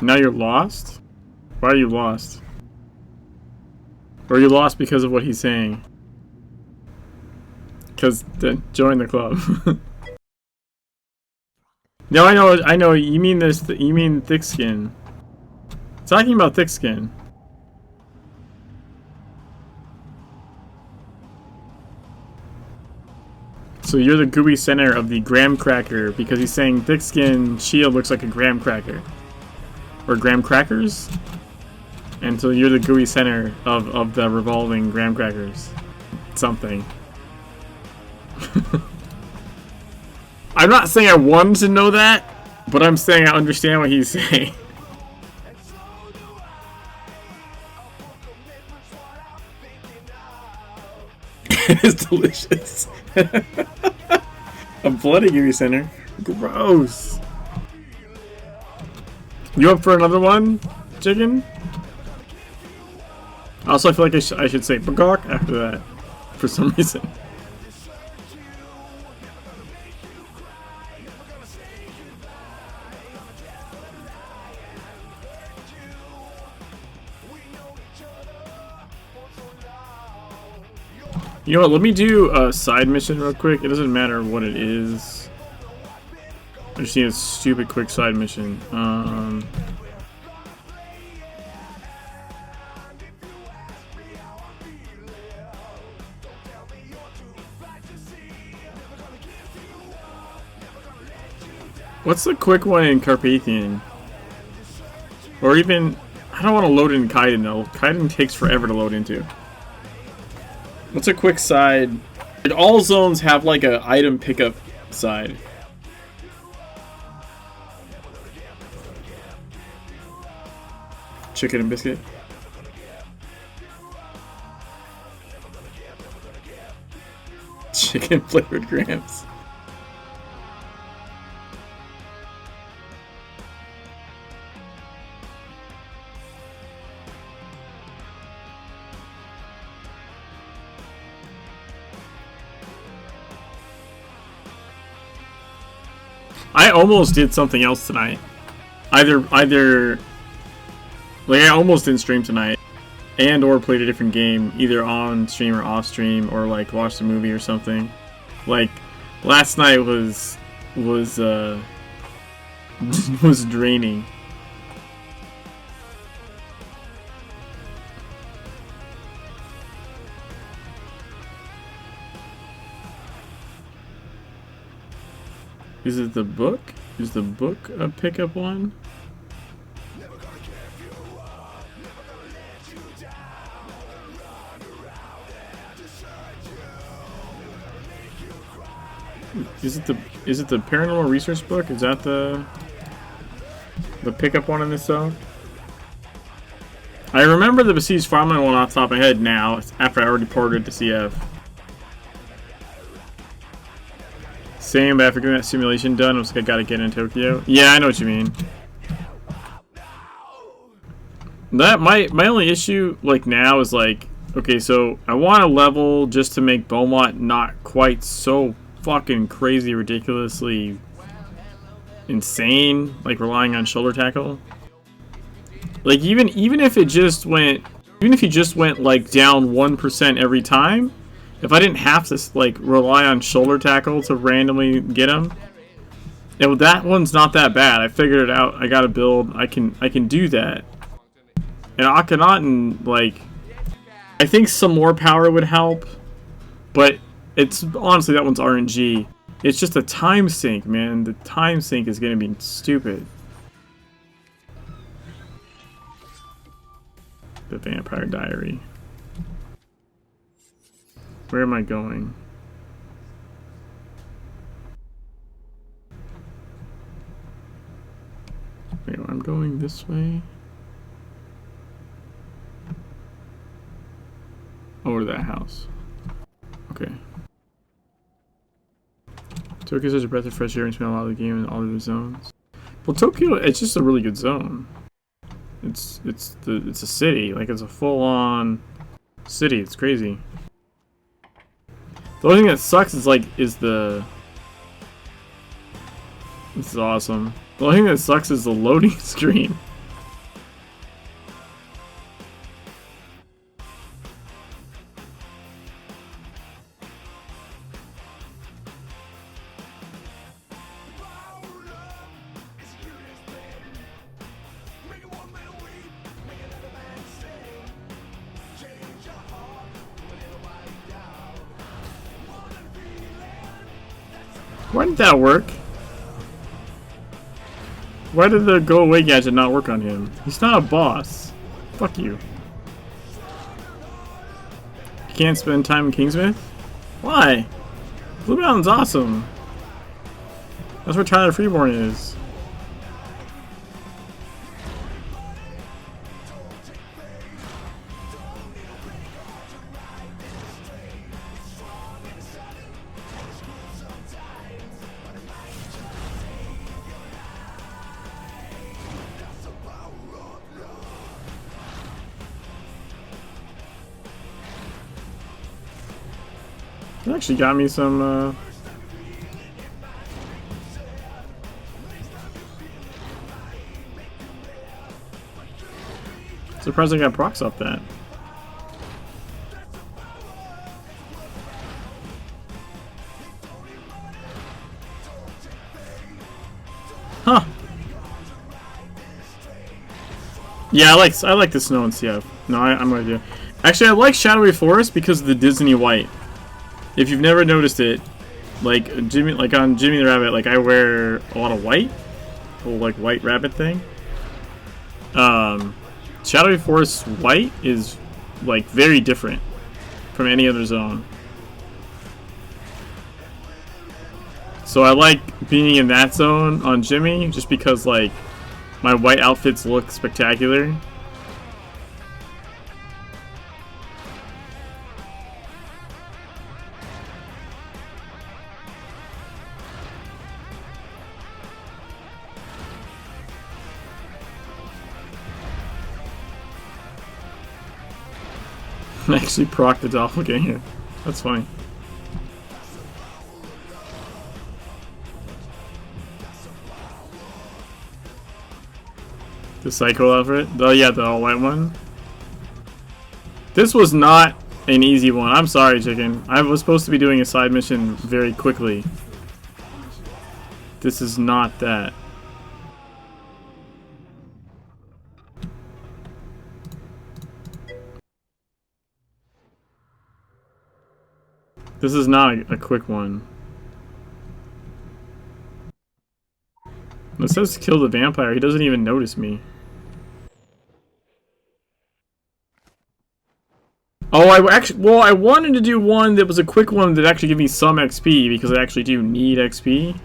Now you're lost? Why are you lost? Or are you lost because of what he's saying? Because then join the club. No, I know. You mean this? You mean thick skin? Talking about thick skin. So you're the gooey center of the graham cracker because he's saying thick skin shield looks like a graham cracker. Or graham crackers? And so you're the gooey center of the revolving graham crackers. Something. I'm not saying I wanted to know that, but I'm saying I understand what he's saying. It is delicious. A bloody gooey center. Gross. You up for another one, chicken? Also, I feel like I should say bagok after that, for some reason. You know what, let me do a side mission real quick. It doesn't matter what it is. I just need a stupid quick side mission. What's the quick one in Carpathian? Or even, I don't want to load in Kaiden though. Kaiden takes forever to load into. What's a quick side? Like all zones have like a item pickup side. Chicken and biscuit. Chicken flavored grams. I almost did something else tonight. Either like I almost didn't stream tonight, and or played a different game, either on stream or off stream, or like watched a movie or something. Like last night was was draining. Is it the book? Is the book a pickup one? Is it the paranormal research book? Is that the pickup one in this zone? I remember the Besieged Farmland one off the top of my head now, after I already ported to CF. Same, but after getting that simulation done, I was like, I gotta get in Tokyo. Yeah, I know what you mean. That my only issue like now is like, okay, so I want a level just to make Beaumont not quite so fucking crazy, ridiculously insane, like relying on shoulder tackle. Like even if it just went, even if he just went like down 1% every time, if I didn't have to like rely on shoulder tackle to randomly get him, that one's not that bad. I figured it out. I got a build. I can do that. And Akhenaten, like, I think some more power would help, but it's honestly that one's RNG. It's just a time sink, man. The time sink is gonna be stupid. The Vampire Diary. Where am I going? Wait, I'm going this way. Over to that house. Okay. Tokyo's such a breath of fresh air between a lot of the game and all of the zones. Well, Tokyo, it's just a really good zone. It's a city, like it's a full-on city. It's crazy. The only thing that sucks is the. This is awesome. The only thing that sucks is the loading screen. Why did that work? Why did the go away gadget not work on him? He's not a boss. Fuck you. You can't spend time in Kingsmith? Why? Blue Mountain's awesome. That's where Tyler Freeborn is. It actually got me some, surprised I got procs off that. Huh. Yeah, I like the snow and CF. No, I'm with you. Actually, I like Shadowy Forest because of the Disney white. If you've never noticed it, like on Jimmy the Rabbit, like I wear a lot of white, a little like white rabbit thing. Shadowy Forest white is like very different from any other zone. So I like being in that zone on Jimmy just because like my white outfits look spectacular. I actually proc the doppelganger. That's funny. The Psycho outfit? Oh yeah, the all white one. This was not an easy one. I'm sorry, chicken. I was supposed to be doing a side mission very quickly. This is not that. This is not a quick one. It says kill the vampire. He doesn't even notice me. Oh, I wanted to do one that was a quick one that actually give me some XP because I actually do need XP.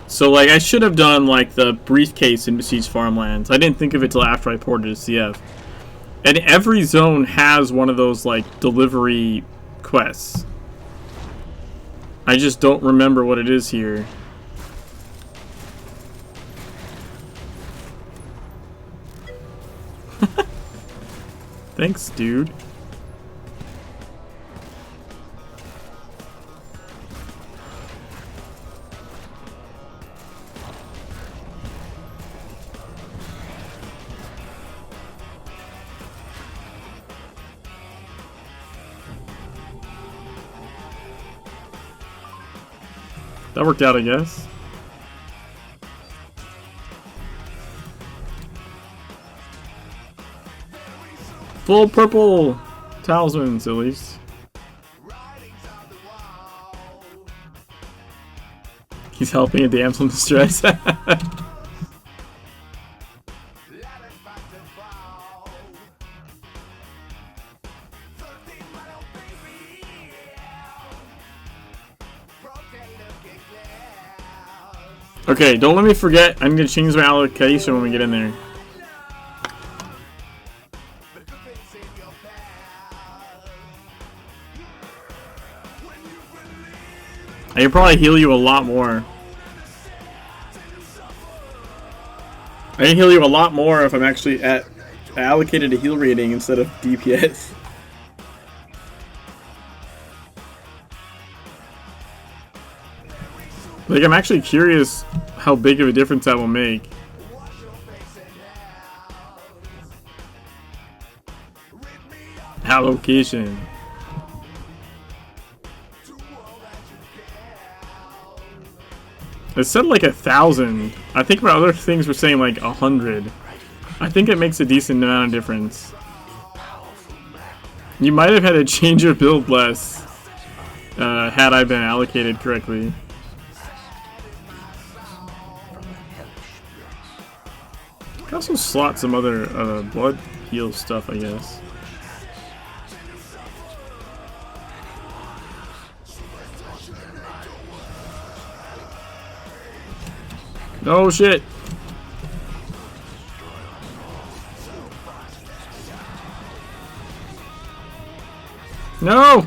So, like, I should have done, like, the briefcase in Besieged Farmlands. I didn't think of it till after I ported to CF. And every zone has one of those, like, delivery quests. I just don't remember what it is here. Thanks, dude. That worked out, I guess. Full purple talismans, at least. He's helping a damsel in distress. Okay, don't let me forget. I'm gonna change my allocation when we get in there. I can probably heal you a lot more. I can heal you a lot more if I'm actually at allocated a heal rating instead of DPS. Like, I'm actually curious how big of a difference that will make. Allocation. It said like 1,000. I think my other things were saying like 100. I think it makes a decent amount of difference. You might have had to change your build less had I been allocated correctly. I can also slot some other blood heal stuff, I guess. Oh shit! No!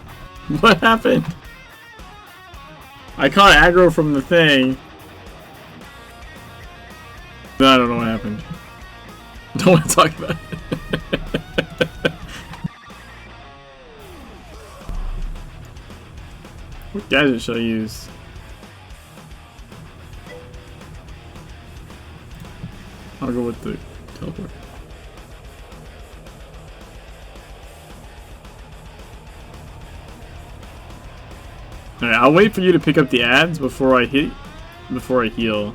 What happened? I caught aggro from the thing. I don't know what happened. Don't want to talk about it. What gadget should I use? I'll go with the teleport. Alright, I'll wait for you to pick up the ads before I heal.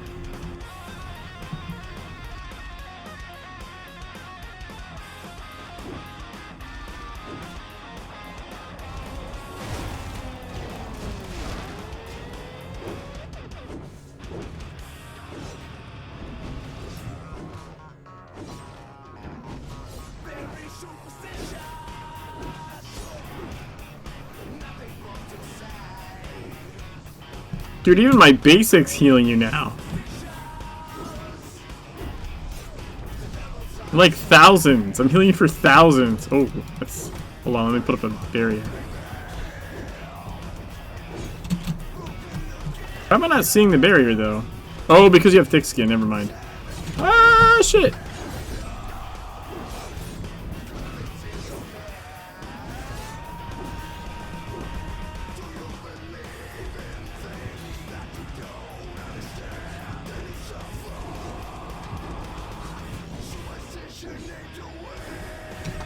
Dude, even my basics healing you now. Like thousands. I'm healing you for thousands. Oh, that's... Hold on, let me put up a barrier. Why am I not seeing the barrier, though? Oh, because you have thick skin. Never mind. Ah, shit.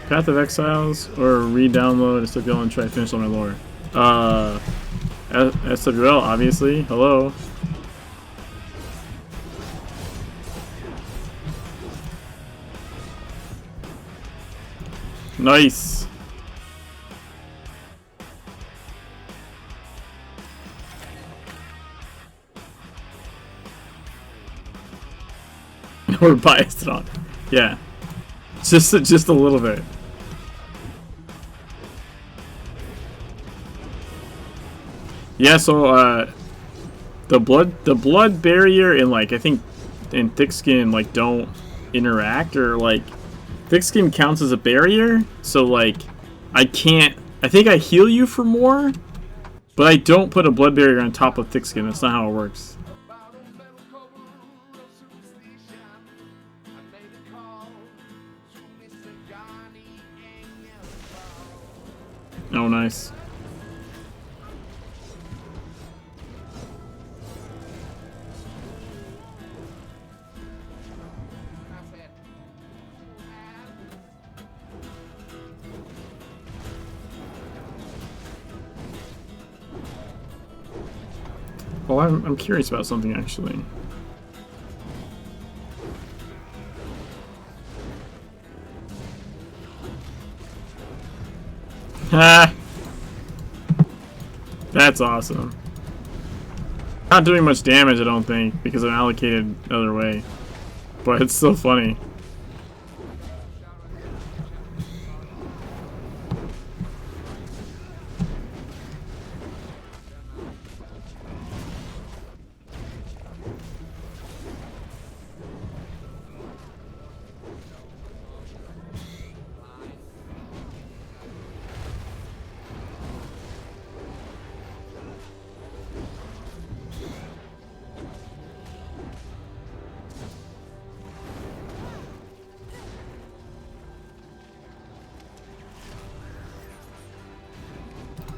Path of Exiles or re-download SWL and try to finish on my lore. SWL, obviously. Hello. Nice. We're biased on. Yeah. Just a little bit. Yeah, so the blood barrier and like I think in thick skin like don't interact, or like thick skin counts as a barrier, so like I think I heal you for more, but I don't put a blood barrier on top of thick skin. That's not how it works. Oh, nice. Well, I'm curious about something actually. Ah, that's awesome. Not doing much damage, I don't think, because I'm allocated the other way. But it's still funny.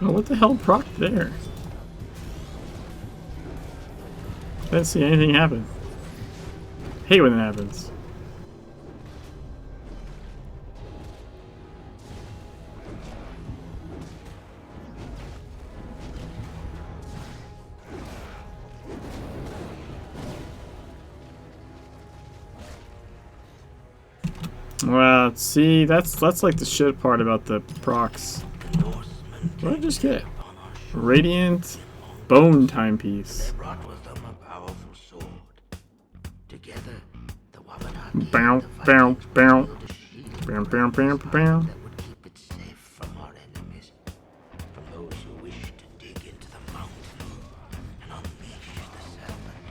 Oh, what the hell proc there? I didn't see anything happen. Hate when it happens. Well, see, that's like the shit part about the procs. What did I just get? Radiant Bone Timepiece. Brought with them a powerful sword. Together, the Wabanaki Bow, unified bow, each bow. build a shield Bow, bow, bow, bow. that would keep it safe from our enemies, from those who wish to dig into the mountain and unleash the serpent.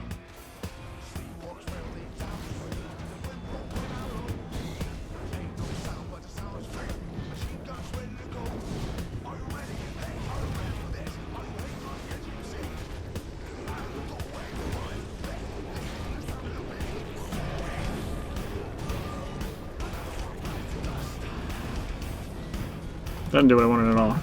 Doesn't do what I wanted at all.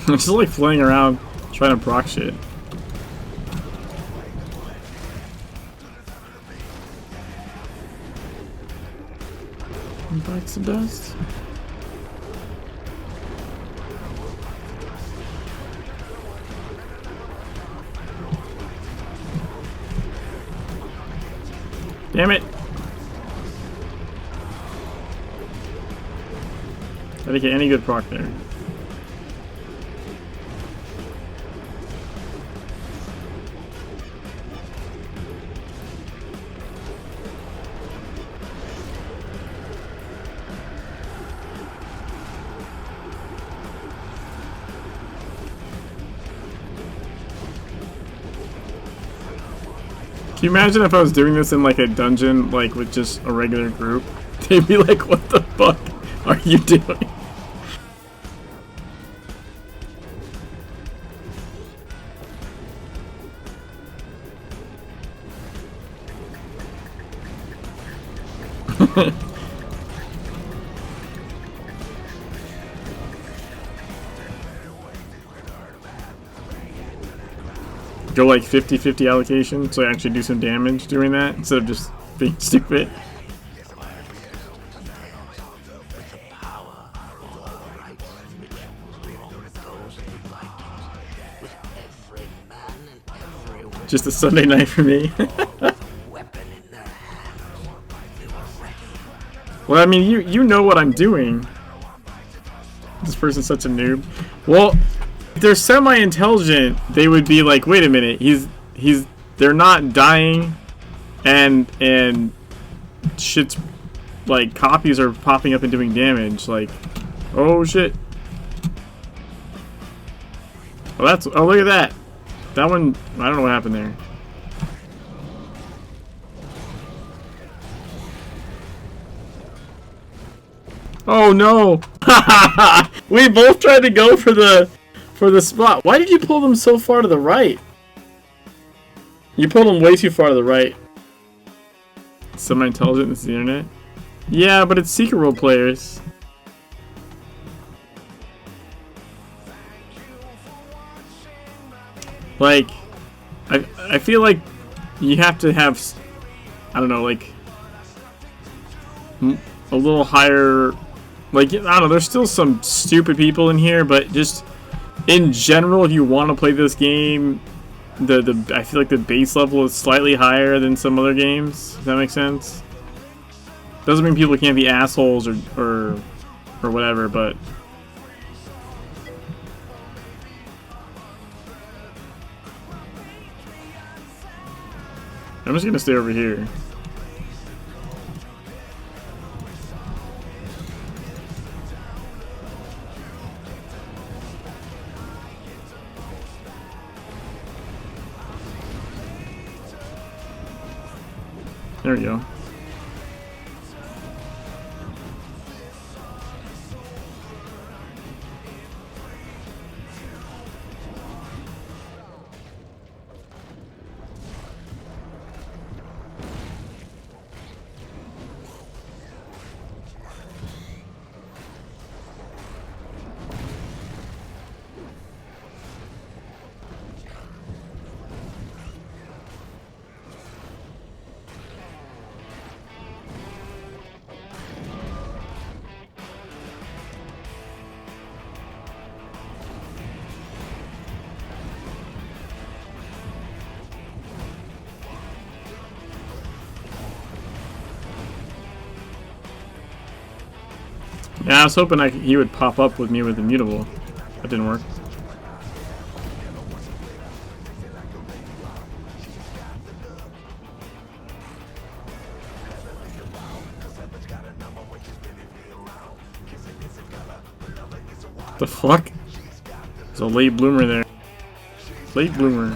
I'm just like flying around trying to proc shit. Bites the dust. Damn it! I didn't get any good proc there. Can you imagine if I was doing this in like a dungeon, like with just a regular group? They'd be like, what the fuck are you doing? Go like 50-50 allocation, so I actually do some damage doing that instead of just being stupid. Just a Sunday night for me. Well, I mean, you know what I'm doing. This person's such a noob. Well, if they're semi-intelligent, they would be like, wait a minute, they're not dying, and shit's like copies are popping up and doing damage. Like, oh shit. Oh, look at that. That one, I don't know what happened there. Oh no! We both tried to go for the spot. Why did you pull them so far to the right? You pulled them way too far to the right. Semi-intelligent, this is the internet. Yeah, but it's secret role players. Like, I feel like you have to have, I don't know, like a little higher. Like, I don't know. There's still some stupid people in here, but just in general, if you want to play this game, I feel like the base level is slightly higher than some other games. Does that make sense? Doesn't mean people can't be assholes or whatever, but I'm just gonna stay over here. There we go. Yeah, I was hoping he would pop up with me with Immutable. That didn't work. The fuck? There's a late bloomer there. Late bloomer.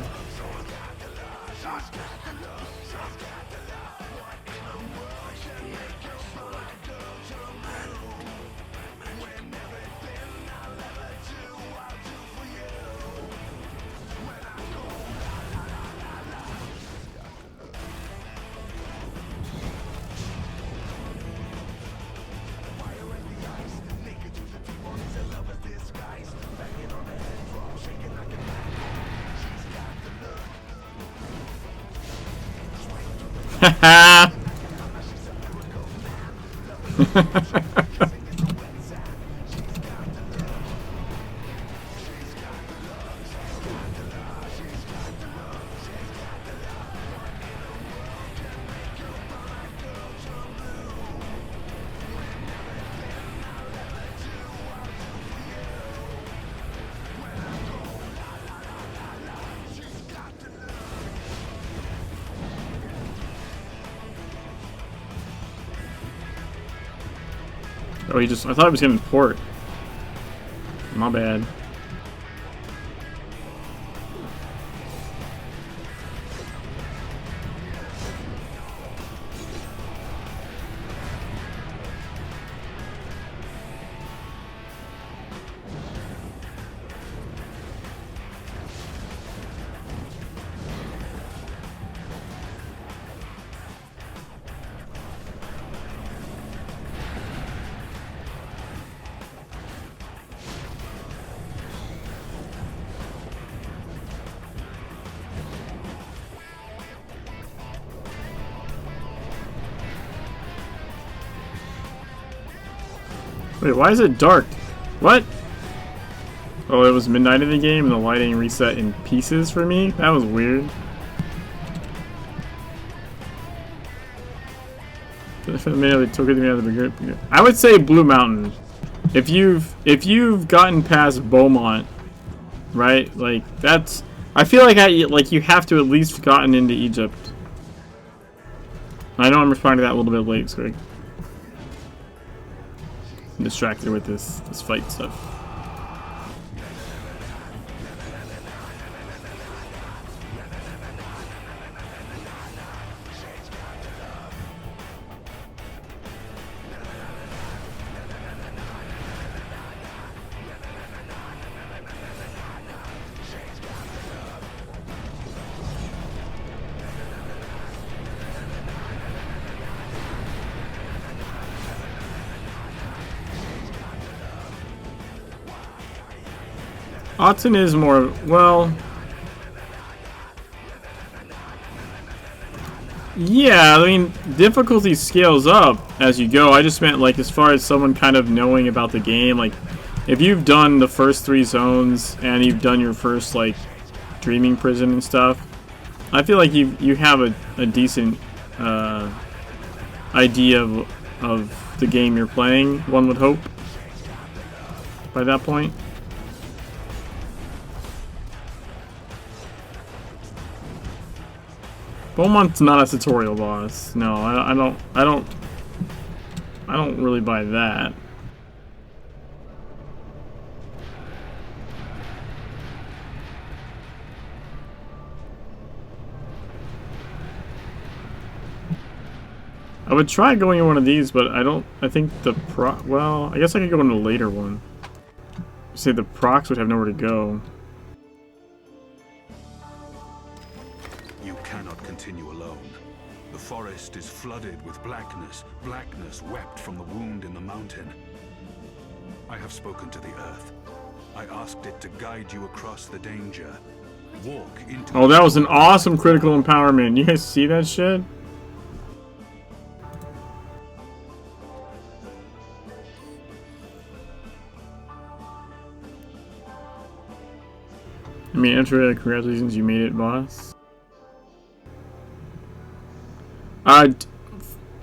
Haha. Oh, I thought he was getting port. My bad. Wait, why is it dark? What? Oh, it was midnight in the game and the lighting reset in pieces for me? That was weird. I would say Blue Mountain. If you've gotten past Beaumont, right? Like that's I feel like you have to at least gotten into Egypt. I know I'm responding to that a little bit late, Squig. I'm distracted with this fight stuff. Autumn is more, well... Yeah, I mean, difficulty scales up as you go. I just meant, like, as far as someone kind of knowing about the game, like, if you've done the first 3 zones and you've done your first, like, Dreaming Prison and stuff, I feel like you have a decent idea of the game you're playing, one would hope, by that point. Beaumont's not a tutorial boss. No, I don't really buy that. I would try going in one of these, but I think well, I guess I could go in a later one. Say the procs would have nowhere to go. You cannot continue alone. The forest is flooded with blackness. Blackness wept from the wound in the mountain. I have spoken to the earth. I asked it to guide you across the danger. Walk into... Oh, that was an awesome critical empowerment. You guys see that shit? I mean, congratulations, you made it, boss.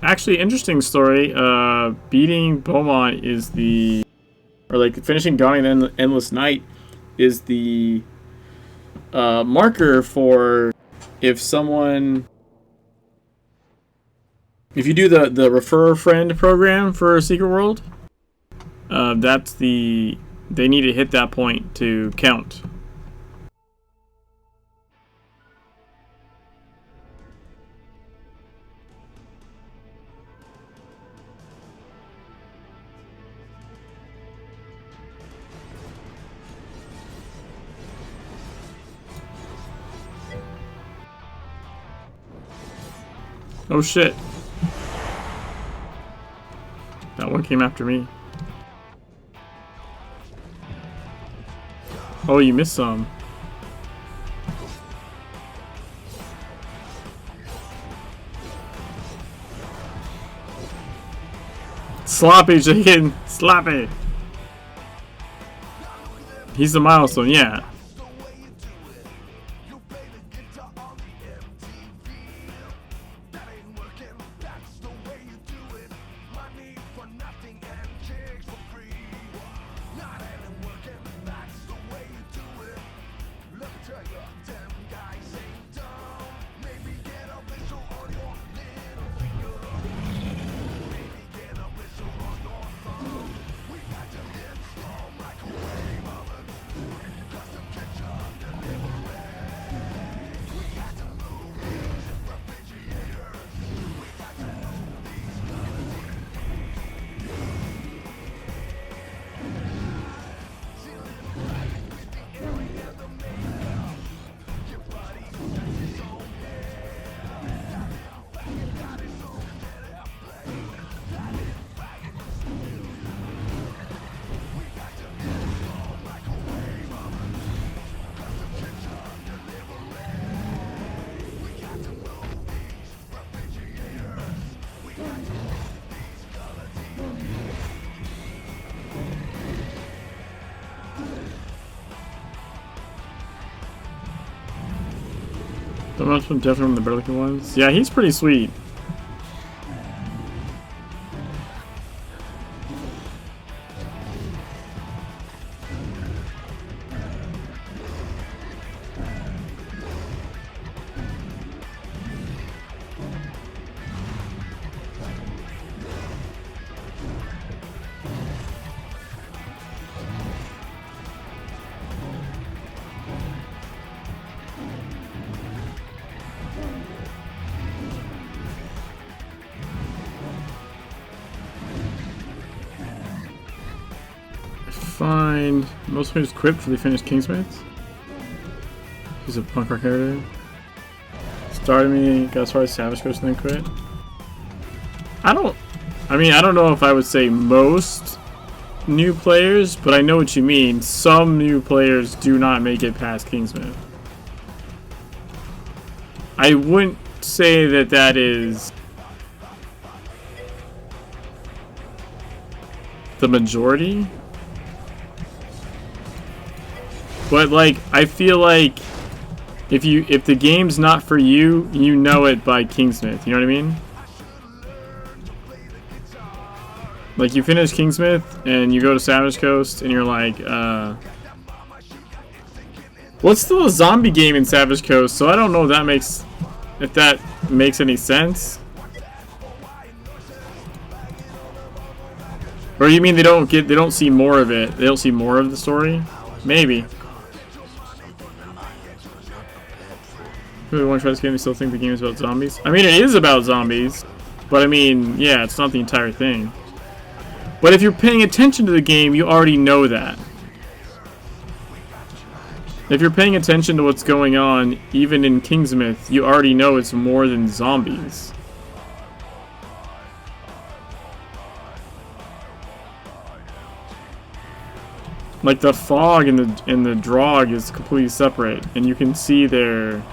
Actually, interesting story. Beating Beaumont is finishing Dawn and Endless Night is the marker for if you do the Refer a Friend program for Secret World, they need to hit that point to count. Oh shit. That one came after me. Oh, you missed some. Sloppy chicken! Sloppy! He's the milestone, yeah. The most one definitely from the Berlican ones. Yeah, he's pretty sweet. Find most players quit before they finish Kingsmaids. He's a punk rock heritage. Started me, got as far as Savage Coast and then quit. I don't know if I would say most new players, but I know what you mean. Some new players do not make it past Kingsmouth. I wouldn't say that that is the majority, but like I feel like if the game's not for you, you know it by Kingsmouth. You know what I mean? Like you finish Kingsmouth and you go to Savage Coast and you're like, what's still a zombie game in Savage Coast? So I don't know if that makes any sense. Or you mean they don't see more of it? They don't see more of the story? Maybe. People want to try this game and still think the game is about zombies? I mean, it is about zombies, but I mean, yeah, it's not the entire thing. But if you're paying attention to the game, you already know that. If you're paying attention to what's going on, even in Kingsmouth, you already know it's more than zombies. Like the fog and the Drog is completely separate, and you can see their.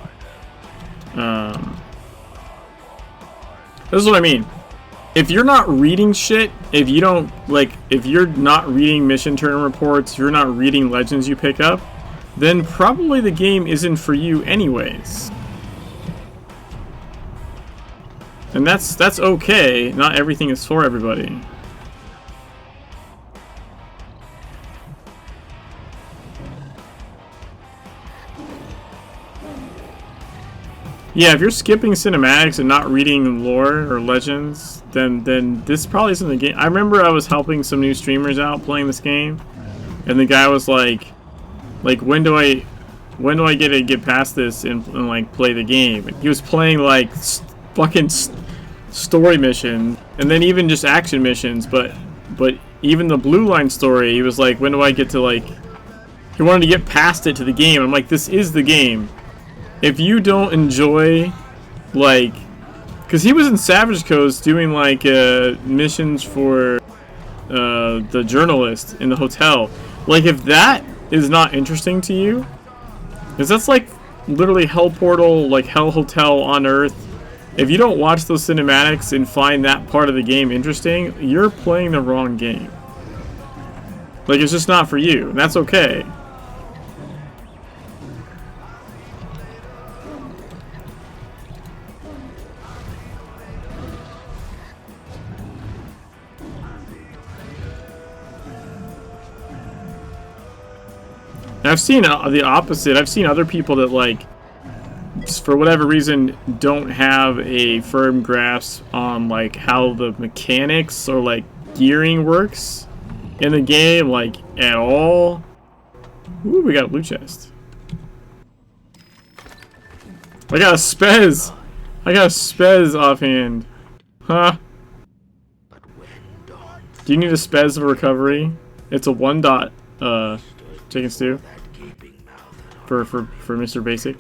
This is what I mean. If you're not reading shit, if you're not reading mission turn reports, if you're not reading legends you pick up, then probably the game isn't for you anyways. And that's okay. Not everything is for everybody. Yeah, if you're skipping cinematics and not reading lore or legends, then this probably isn't the game. I remember I was helping some new streamers out playing this game, and the guy was like when do I get past this and like play the game? And he was playing like fucking story missions, and then even just action missions, but even the Blue Line story, he was like, when do I get to like? He wanted to get past it to the game. I'm like, this is the game. If you don't enjoy, like, because he was in Savage Coast doing like missions for the journalist in the hotel. Like, if that is not interesting to you, because that's like literally Hell Portal, like Hell Hotel on Earth. If you don't watch those cinematics and find that part of the game interesting, you're playing the wrong game. Like, it's just not for you, and that's okay. I've seen the opposite. I've seen other people that, like, for whatever reason, don't have a firm grasp on, like, how the mechanics or, like, gearing works in the game, like, at all. Ooh, we got a blue chest. I got a spez! I got a spez offhand. Huh? Do you need a spez of recovery? It's a 1 dot, chicken stew. For Mr. Basic.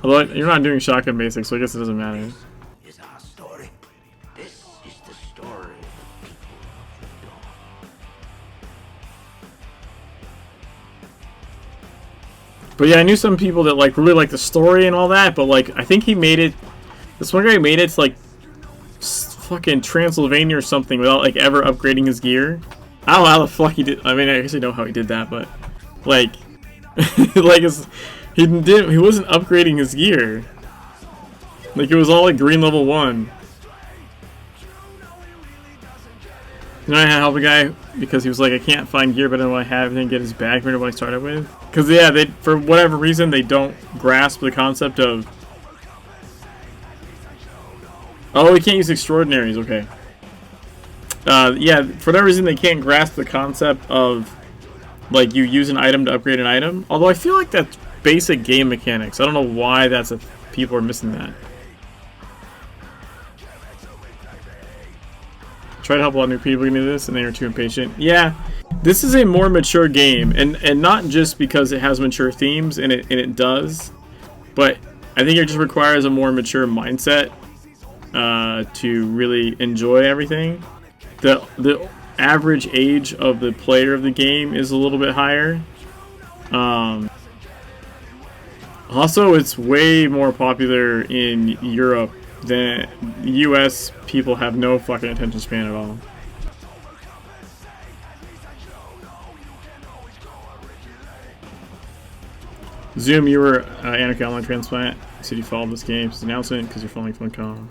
Although you're not doing shotgun basic, so I guess it doesn't matter. Is our story. This is the story. But yeah, I knew some people that like really like the story and all that, but like I think he made it. This one guy made it to like fucking Transylvania or something without like ever upgrading his gear. I don't know how the fuck he did. I mean, I guess I know how he did that, but like, like he wasn't upgrading his gear. Like it was all like green level 1. You know, I had to help a guy because he was like, I can't find gear better than what I have, and then get his bag better than what I started with. Because yeah, they for whatever reason they don't grasp the concept of. Oh, we can't use extraordinaries. Okay. Yeah, for that reason they can't grasp the concept of like you use an item to upgrade an item. Although I feel like that's basic game mechanics. I don't know why people are missing that. Try to help a lot of new people into this, and they are too impatient. Yeah, this is a more mature game, and not just because it has mature themes, and it does, but I think it just requires a more mature mindset to really enjoy everything. the average age of the player of the game is a little bit higher. Also, it's way more popular in Europe than the US. People have no fucking attention span at all. Zoom, you were Anarchy Online Transplant. Said you followed this game's announcement because you're following Funcom.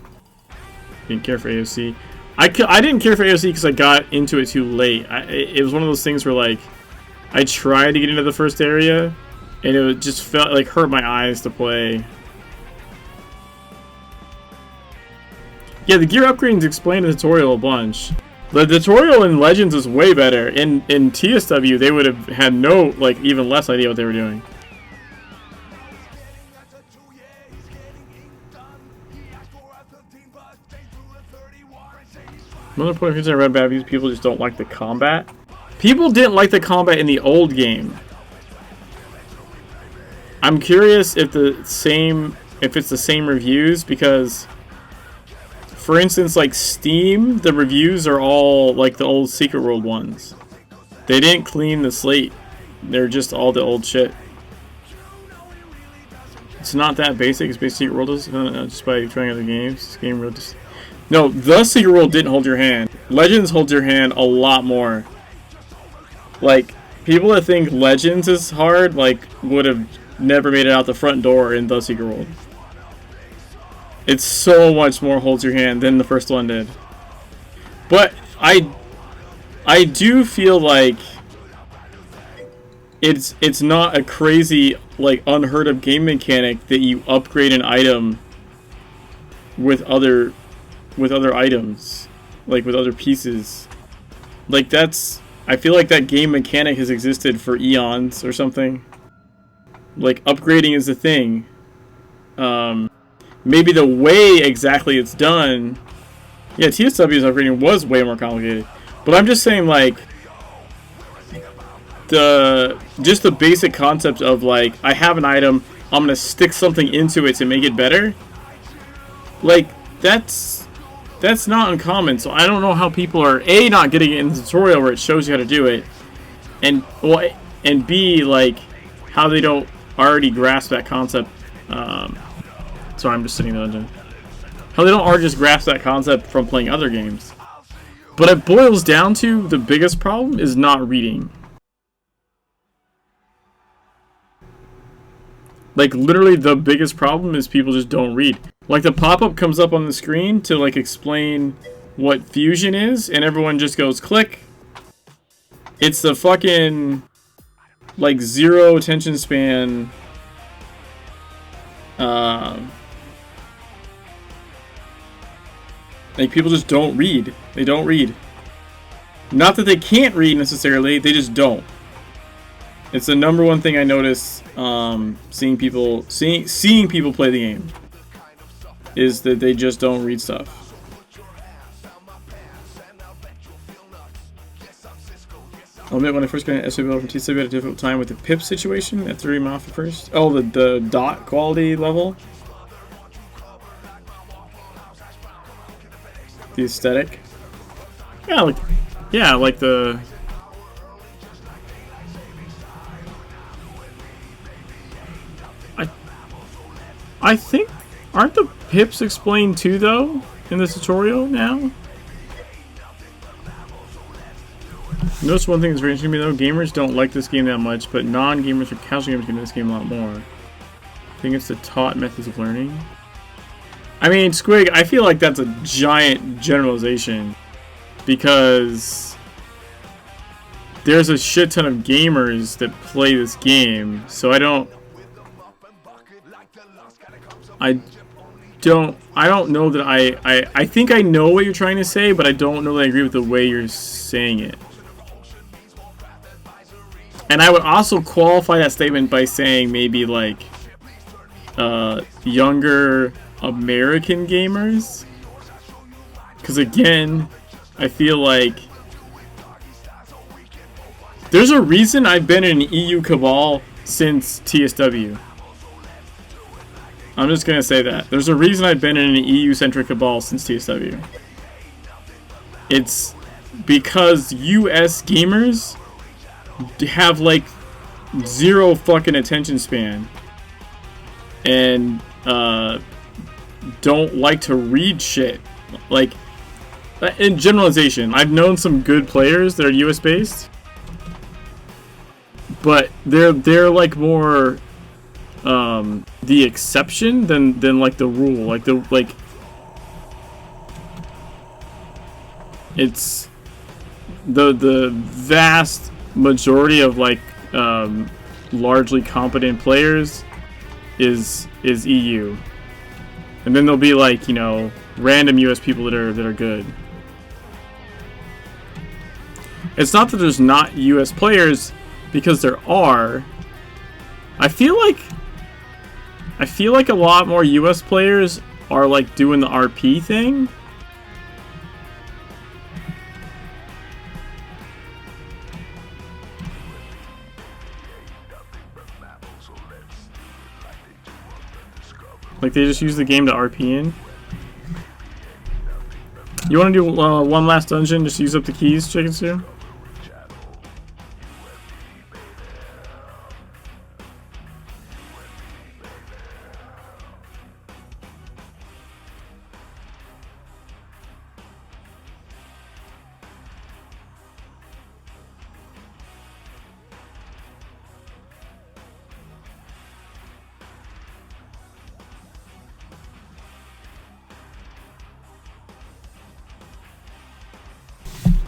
Didn't care for AOC. I didn't care for AOC because I got into it too late. It was one of those things where, like, I tried to get into the first area, and it just felt like hurt my eyes to play. Yeah, the gear upgrading is explained in the tutorial a bunch. The tutorial in Legends is way better. In TSW, they would have had no, like, even less idea what they were doing. Another point of concern I read about these people just don't like the combat. People didn't like the combat in the old game. I'm curious if it's the same reviews, because for instance, like Steam, the reviews are all like the old Secret World ones. They didn't clean the slate. They're just all the old shit. It's not that basic as basic Secret World is, just by trying other games. This game really just... No, the Secret World didn't hold your hand. Legends holds your hand a lot more. Like, people that think Legends is hard, like, would have never made it out the front door in the Secret World. It's so much more holds your hand than the first one did. But I do feel like it's not a crazy, like, unheard of game mechanic that you upgrade an item with other items, like with other pieces. Like, I feel like that game mechanic has existed for eons or something. Like, upgrading is a thing. Maybe the way exactly it's done, yeah, TSW's upgrading was way more complicated. But I'm just saying, like, just the basic concept of, like, I have an item, I'm gonna stick something into it to make it better. Like, that's not uncommon. So I don't know how people are A, not getting it in the tutorial where it shows you how to do it, and B, like, how they don't already grasp that concept. Sorry, I'm just sitting in the dungeon. How they don't already just grasp that concept from playing other games. But it boils down to the biggest problem is not reading. Like, literally the biggest problem is people just don't read. Like, the pop-up comes up on the screen to, like, explain what fusion is, and everyone just goes, click. It's the fucking, like, zero attention span, like, people just don't read. They don't read. Not that they can't read, necessarily, they just don't. It's the number one thing I notice, seeing people play the game, is that they just don't read stuff. I'll admit, when I first got an SWL from TSW, I had a difficult time with the pip situation. That threw me off at first. Oh, the dot quality level? The aesthetic? Yeah, like the... I think, aren't the pips explained too, though, in the tutorial now? Notice one thing that's very interesting to me, though. Gamers don't like this game that much, but non-gamers or casual gamers get into this game a lot more. I think it's the taught methods of learning. I mean, Squig, I feel like that's a giant generalization, because there's a shit ton of gamers that play this game, so I don't know that I think I know what you're trying to say, but I don't know that I agree with the way you're saying it. And I would also qualify that statement by saying maybe, like, younger American gamers. Because, again, I feel like there's a reason I've been in an EU cabal since TSW. I'm just gonna say that. There's a reason I've been in an EU-centric cabal since TSW. It's because US gamers have like zero fucking attention span and don't like to read shit. Like, in generalization, I've known some good players that are US based, but they're like more the exception than like the rule. Like it's the vast majority of like largely competent players is EU, and then there'll be like, you know, random US people that are good. It's not that there's not US players, because there are. I feel like a lot more US players are like doing the RP thing. Like they just use the game to RP in. You want to do one last dungeon? Just use up the keys, Chicken Stew?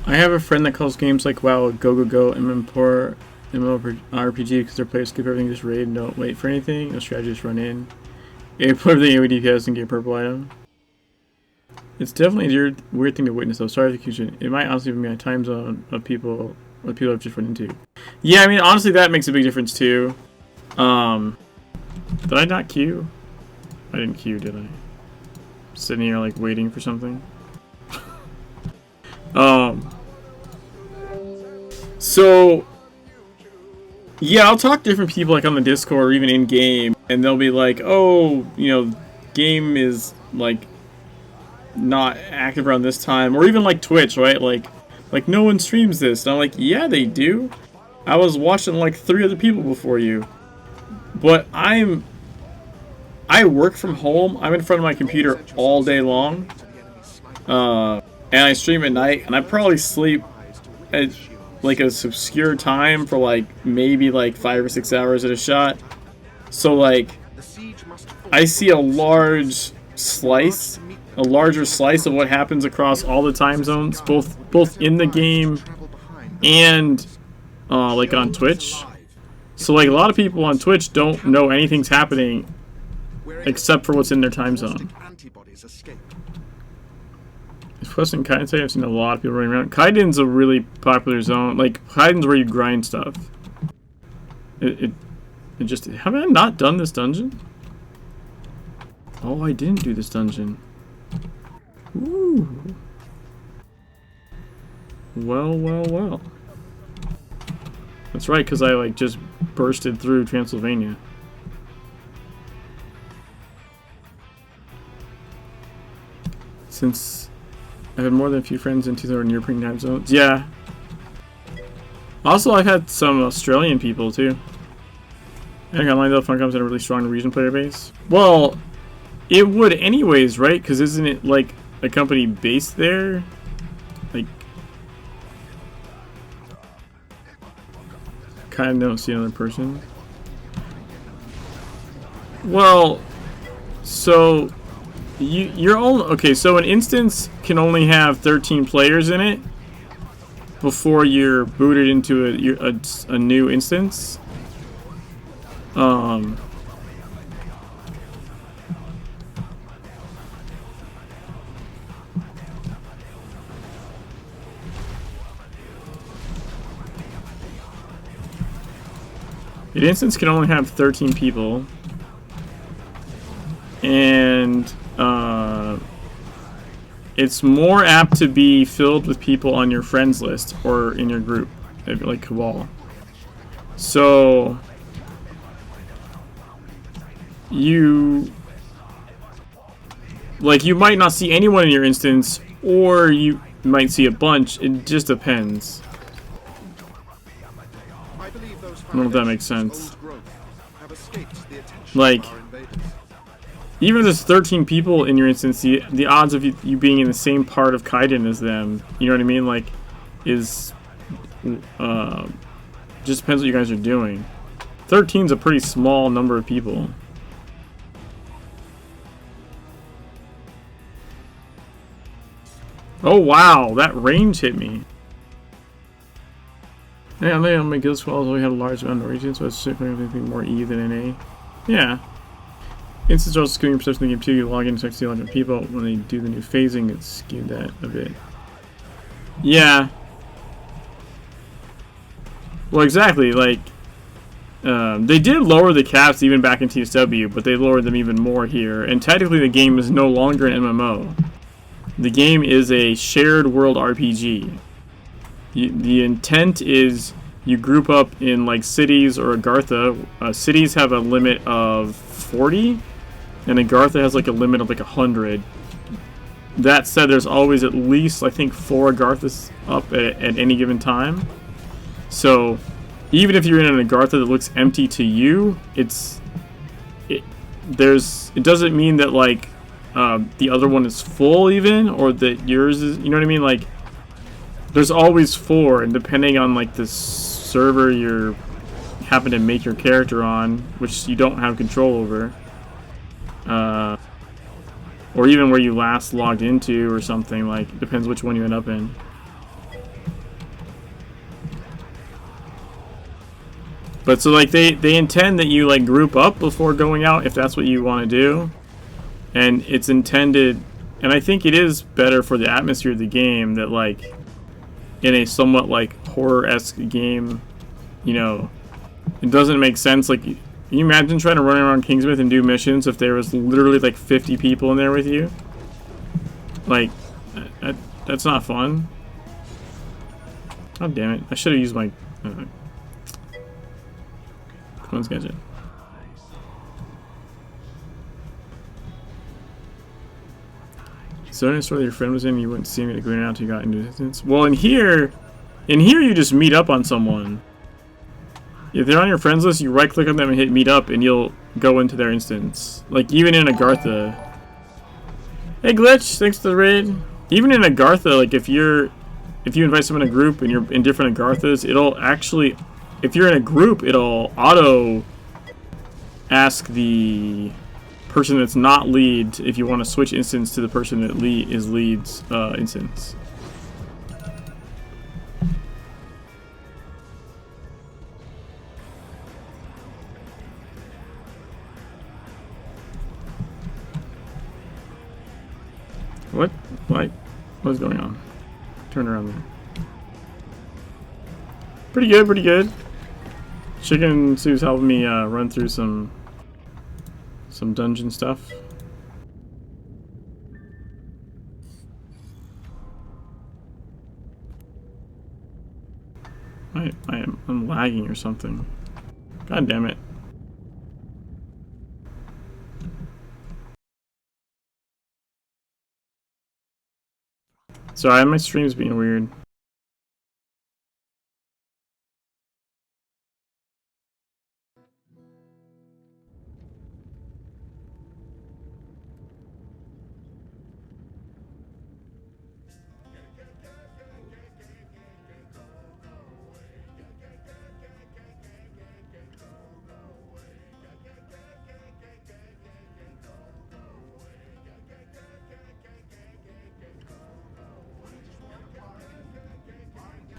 I have a friend that calls games like WoW a go MMORPG because their players skip everything, just raid and don't wait for anything. No strategy, just run in. Yeah, put everything AOE DPS and get a purple item. It's definitely a weird thing to witness though. Sorry for the confusion. It might honestly be my time zone of people I've just run into. Yeah, I mean honestly that makes a big difference too. Did I not queue? I didn't queue, did I? Sitting here like waiting for something. So, yeah, I'll talk to different people like on the Discord or even in game, and they'll be like, "Oh, you know, game is like not active around this time," or even like Twitch, right? Like no one streams this. And I'm like, "Yeah, they do. I was watching like 3 other people before you." But I work from home. I'm in front of my computer all day long, and I stream at night, and I probably sleep at like a obscure time for like maybe like 5 or 6 hours at a shot. So like I see a larger slice of what happens across all the time zones, both in the game and like on Twitch. So like a lot of people on Twitch don't know anything's happening except for what's in their time zone. Plus in Kaiden, I've seen a lot of people running around. Kaiden's a really popular zone. Like, Kaiden's where you grind stuff. It just... Have I not done this dungeon? Oh, I didn't do this dungeon. Ooh. Well. That's right, because I, like, just bursted through Transylvania. Since... I've had more than a few friends in 2 European time zones. Yeah. Also, I've had some Australian people, too. I think online, though, Funcom's had a really strong Norwegian player base. Well, it would anyways, right? Because isn't it, like, a company based there? Like... Kind of don't see another person. Well, so... You're only okay. So an instance can only have 13 players in it before you're booted into a new instance. The instance can only have 13 people, and it's more apt to be filled with people on your friends list or in your group, like Cabal. So you might not see anyone in your instance, or you might see a bunch. It just depends. I believe those I don't know if that makes sense. old growth have escaped the attention Like, of our invaders. even if there's 13 people in your instance, the odds of you being in the same part of Kaiden as them, you know what I mean? Like, is just depends what you guys are doing. 13 is a pretty small number of people. Oh wow, that range hit me. Yeah, they on my guild swells only had a large amount of regions, so it's significantly more E than NA. Yeah. Instance also skewing your perception of the game too. You log in and start to see a lot of people. When they do the new phasing, it's skewed that a bit. Yeah. Well, exactly. Like, they did lower the caps even back in TSW, but they lowered them even more here. And technically, the game is no longer an MMO. The game is a shared world RPG. The intent is you group up in like cities or Agartha. Cities have a limit of 40, and Agartha has like a limit of like 100. That said, there's always at least, I think, 4 Agarthas up at any given time. So even if you're in an Agartha that looks empty to you, it doesn't mean that like the other one is full even, or that yours is, you know what I mean? Like, there's always 4, and depending on like the server you happen to make your character on, which you don't have control over, or even where you last logged into or something, like, depends which one you end up in. But so like they intend that you like group up before going out if that's what you want to do. And it's intended, and I think it is better for the atmosphere of the game that like in a somewhat like horror-esque game, you know, it doesn't make sense. Like, can you imagine trying to run around Kingsmouth and do missions if there was literally like 50 people in there with you? Like, that's not fun. God damn it. I should have used my... come on, Sketchet. So in a store that your friend was in, you wouldn't see me to go in and out until you got into distance. Well, in here you just meet up on someone. If they're on your friends list, you right click on them and hit meet up, and you'll go into their instance. Like, even in Agartha. Hey Glitch, thanks for the raid. Even in Agartha, like if you invite someone in a group and you're in different Agarthas, it'll actually, if you're in a group, it'll auto ask the person that's not lead if you want to switch instance to the person that is lead's instance. What? What's going on? Turn around there. Pretty good, pretty good. Chicken Sue's helping me run through some dungeon stuff. I'm lagging or something. God damn it. Sorry, my stream's being weird.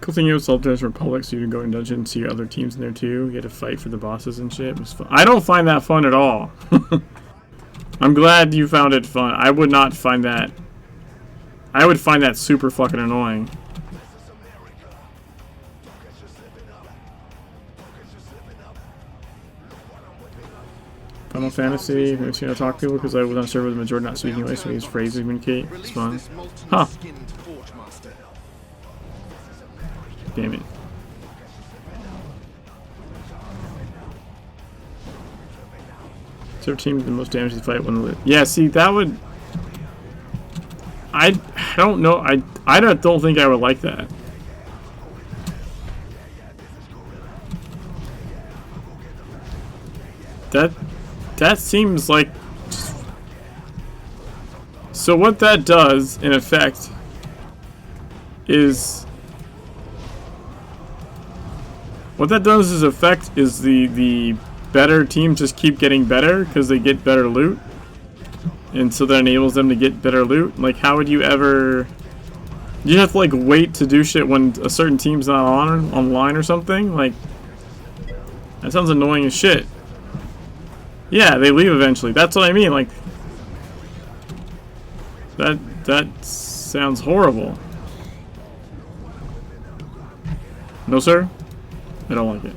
Cool thing with Soldiers Republic, so you can go in dungeon and see other teams in there too. You had to fight for the bosses and shit. It was fun. I don't find that fun at all. I'm glad you found it fun. I would not find that. I would find that super fucking annoying. Final Fantasy, I'm just gonna talk to people because I was on a server with the majority not speaking English, so I use phrases to communicate. It's fun. Huh. Damn it. Server team the most damage to fight when lit. Yeah, see, that would... I don't know. I don't think I would like that. That seems like... So what that does, in effect, is... What that does is the better teams just keep getting better because they get better loot. And so that enables them to get better loot. Like, how would you ever... You have to, like, wait to do shit when a certain team's not online or something? Like, that sounds annoying as shit. Yeah, they leave eventually. That's what I mean, like... That sounds horrible. No, sir? I don't like it.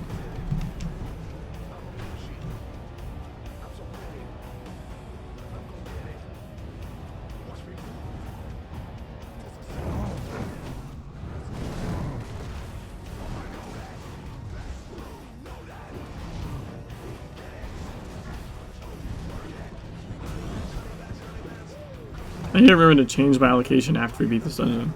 I need to remember to change my allocation after we beat this dungeon.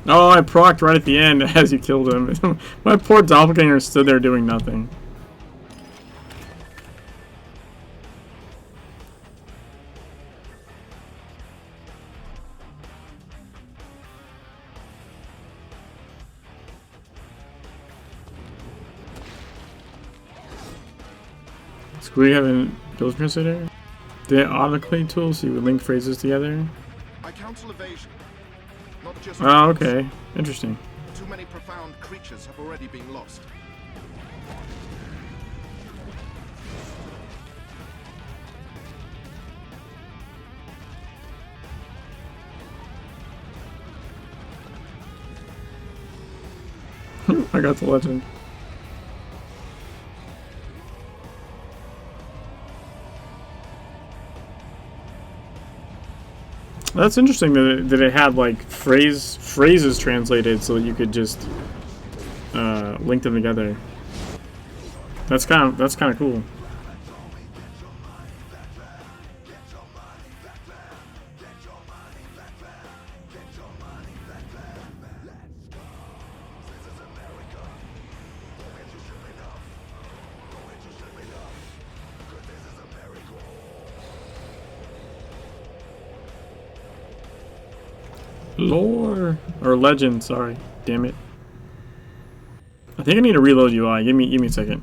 Oh, I procced right at the end as you killed him. My poor doppelganger stood there doing nothing. Squeak having Ghost Crusader? The autoclave tool so you would link phrases together? I counsel evasion. Not just Oh, okay. Interesting. Too many profound creatures have already been lost. I got the legend. That's interesting that it had like phrases translated so that you could just link them together. That's kind of cool. Lore or legend, sorry. Damn it. I think I need to reload UI. Give me a second.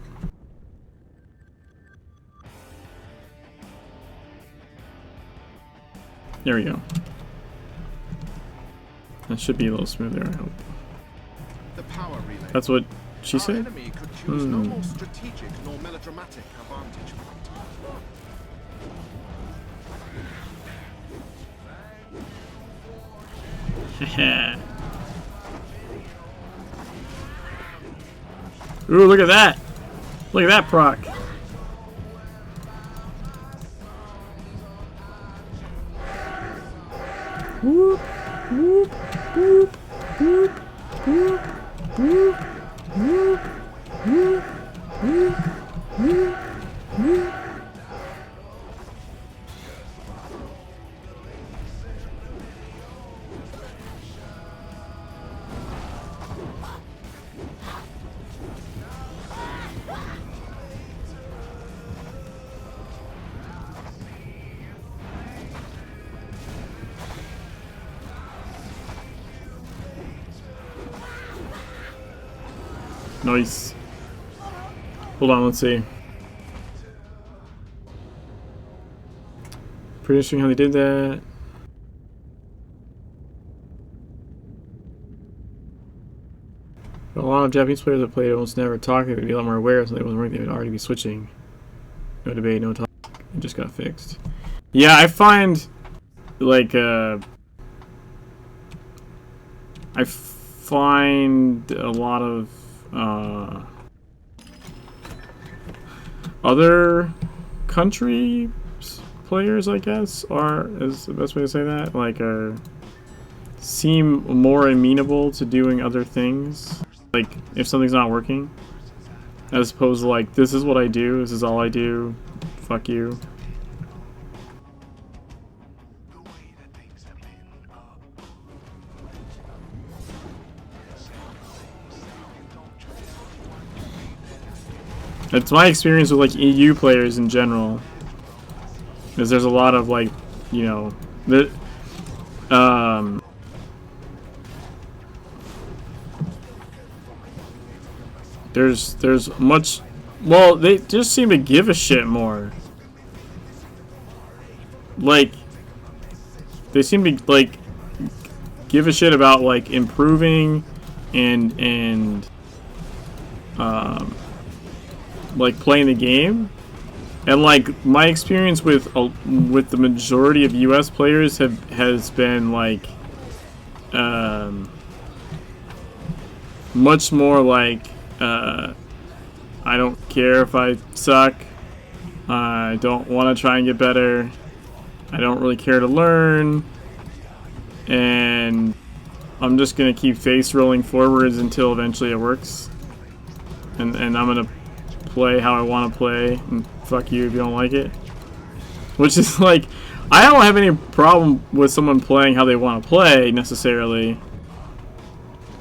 There we go. That should be a little smoother, I hope. The power relay. That's what she Our said? enemy could choose no more strategic nor melodramatic advantage point. Ooh, look at that! Look at that proc! Whoop, whoop, whoop, whoop, whoop, whoop, whoop, whoop, whoop, whoop, whoop. Nice. Hold on, let's see. Pretty interesting how they did that. But a lot of Japanese players that played almost never talk. They would be a lot more aware, so they wasn't working. They would already be switching. No debate, no talk. It just got fixed. Yeah, I find like I find a lot of other country players, I guess, is the best way to say that, like seem more amenable to doing other things. like if something's not working, as opposed to like this is what I do, this is all I do, fuck you. It's my experience with like EU players in general, is there's a lot of like, you know, the there's much, well, they just seem to give a shit more. Like they seem to like give a shit about like improving and like playing the game. And like my experience with the majority of US players has been like much more like I don't care if I suck, I don't want to try and get better, I don't really care to learn, and I'm just gonna keep face rolling forwards until eventually it works, and I'm gonna play how I want to play, and fuck you if you don't like it. Which is like, I don't have any problem with someone playing how they want to play necessarily.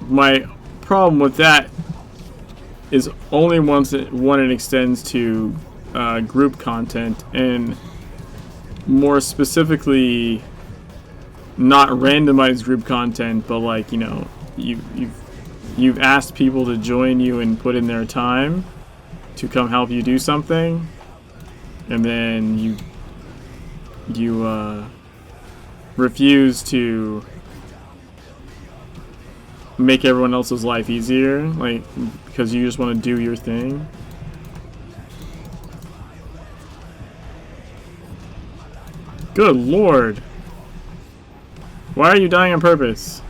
My problem with that is only when it extends to group content, and more specifically not randomized group content, but like, you know, you've asked people to join you and put in their time to come help you do something, and then you refuse to make everyone else's life easier, like because you just want to do your thing. Good lord, why are you dying on purpose?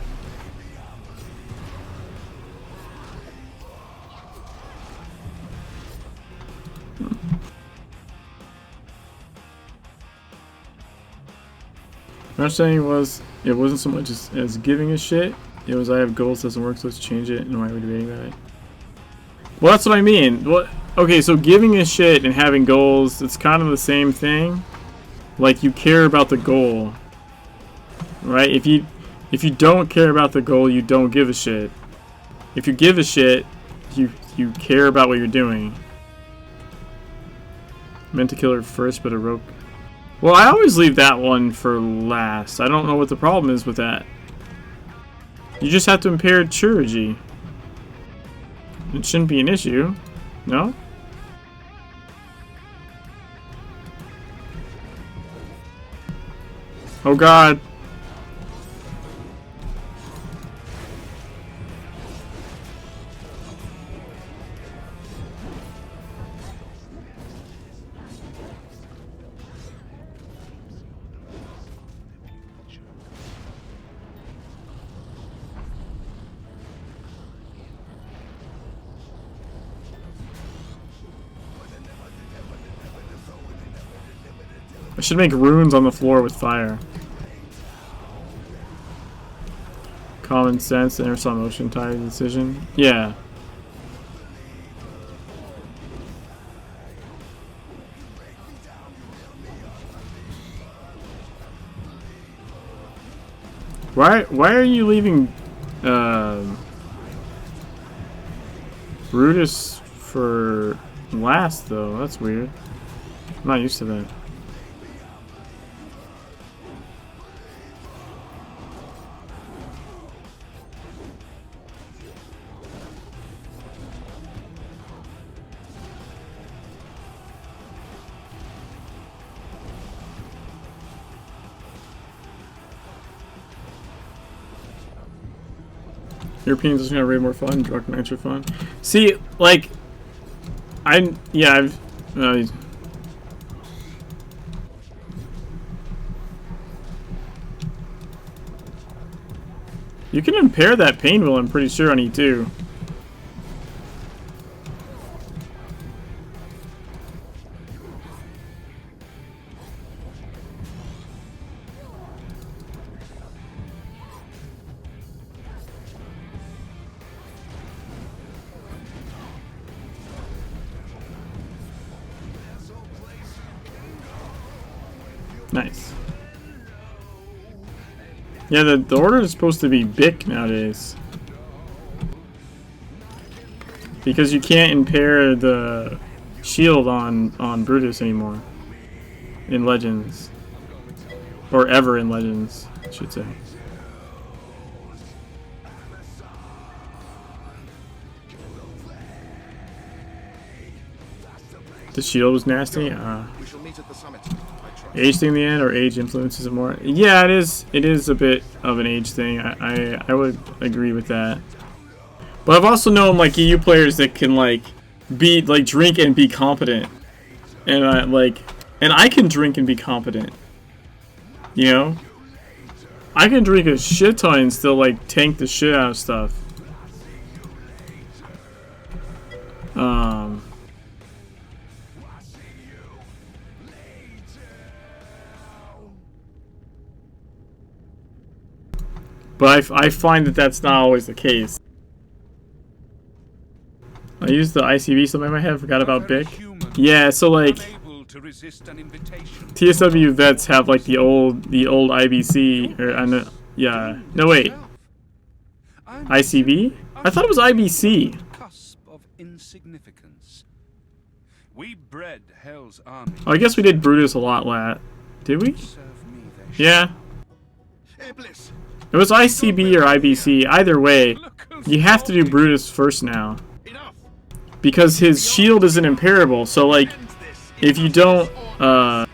My understanding was it wasn't so much as giving a shit, it was I have goals, doesn't work, so let's change it, and why are we debating that? Well, that's what I mean. What? Okay, so giving a shit and having goals, it's kind of the same thing. Like, you care about the goal, right? If you don't care about the goal, you don't give a shit. If you give a shit, you care about what you're doing. Meant to kill her first, but a rope. Well, I always leave that one for last. I don't know what the problem is with that. You just have to impair Chirurgy. It shouldn't be an issue. No? Oh god. I should make runes on the floor with fire. Common sense, interest motion tie decision. Yeah. Why are you leaving Brutus for last though? That's weird. I'm not used to that. Europeans is gonna be more fun, drug nights are fun. See, like, I've you can impair that pain wheel, I'm pretty sure, on E2. Nice. Yeah, the order is supposed to be Bic nowadays. Because you can't impair the shield on Brutus anymore. In Legends. Or ever in Legends, I should say. The shield was nasty? We shall meet at the summit. I trust. Age thing in the end, or age influences it more? Yeah, it is. It is a bit of an age thing. I would agree with that. But I've also known like EU players that can like be like drink and be competent, and I can drink and be competent. You know, I can drink a shit ton and still like tank the shit out of stuff. But I find that that's not always the case. I used the ICV something in my head, forgot about Bic. Yeah, so like TSW vets have like the old IBC or yeah. No wait. ICV? I thought it was IBC. Oh, I guess we did Brutus a lot, lat. Did we? Yeah. It was ICB or IBC. Either way, you have to do Brutus first now. Because his shield isn't impairable, so like, if you don't, like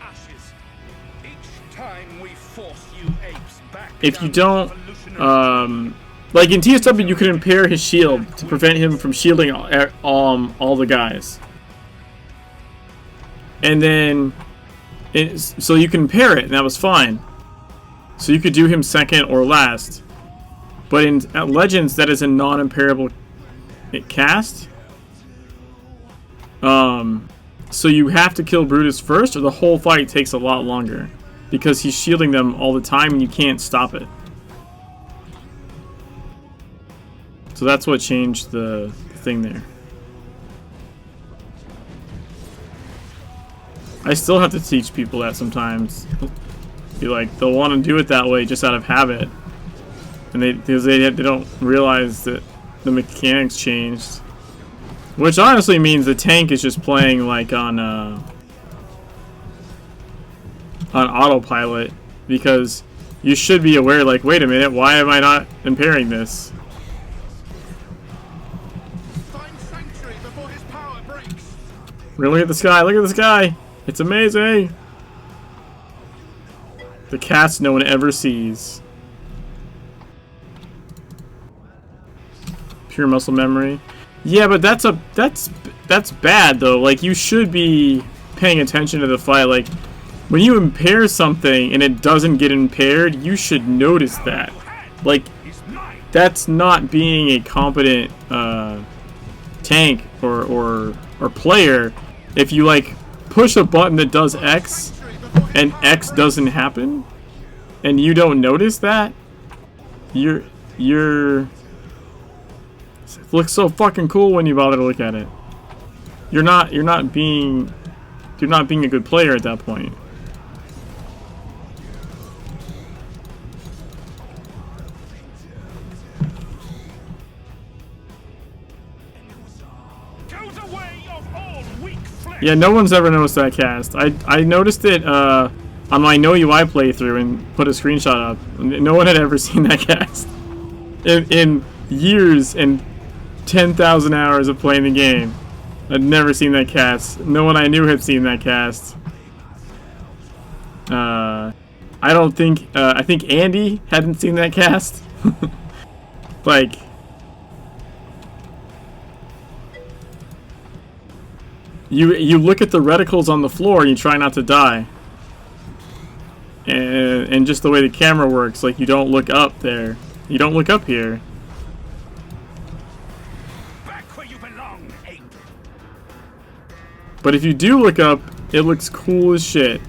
in TSW you can impair his shield to prevent him from shielding all the guys. And then, so you can impair it, and that was fine. So you could do him second or last. But at Legends, that is a non-impairable cast. So you have to kill Brutus first, or the whole fight takes a lot longer. Because he's shielding them all the time, and you can't stop it. So that's what changed the thing there. I still have to teach people that sometimes. Be like, they'll want to do it that way just out of habit, and because they don't realize that the mechanics changed, which honestly means the tank is just playing like on autopilot, because you should be aware, like, wait a minute, why am I not impairing this? Find sanctuary before his power breaks. Really, look at the sky! Look at the sky! It's amazing. The cast no one ever sees. Pure muscle memory. Yeah, but that's bad though. Like, you should be paying attention to the fight. Like, when you impair something and it doesn't get impaired, you should notice that. Like, that's not being a competent tank or player. If you like push a button that does X and X doesn't happen, and you don't notice that, it looks so fucking cool when you bother to look at it. You're not being a good player at that point. Yeah, no one's ever noticed that cast. I noticed it on my No UI playthrough and put a screenshot up. No one had ever seen that cast in years and 10,000 hours of playing the game. I'd never seen that cast. No one I knew had seen that cast. I don't think. I think Andy hadn't seen that cast. Like, you look at the reticles on the floor and you try not to die. And just the way the camera works, like, you don't look up there. You don't look up here. Back where you belong, ape. But if you do look up, it looks cool as shit.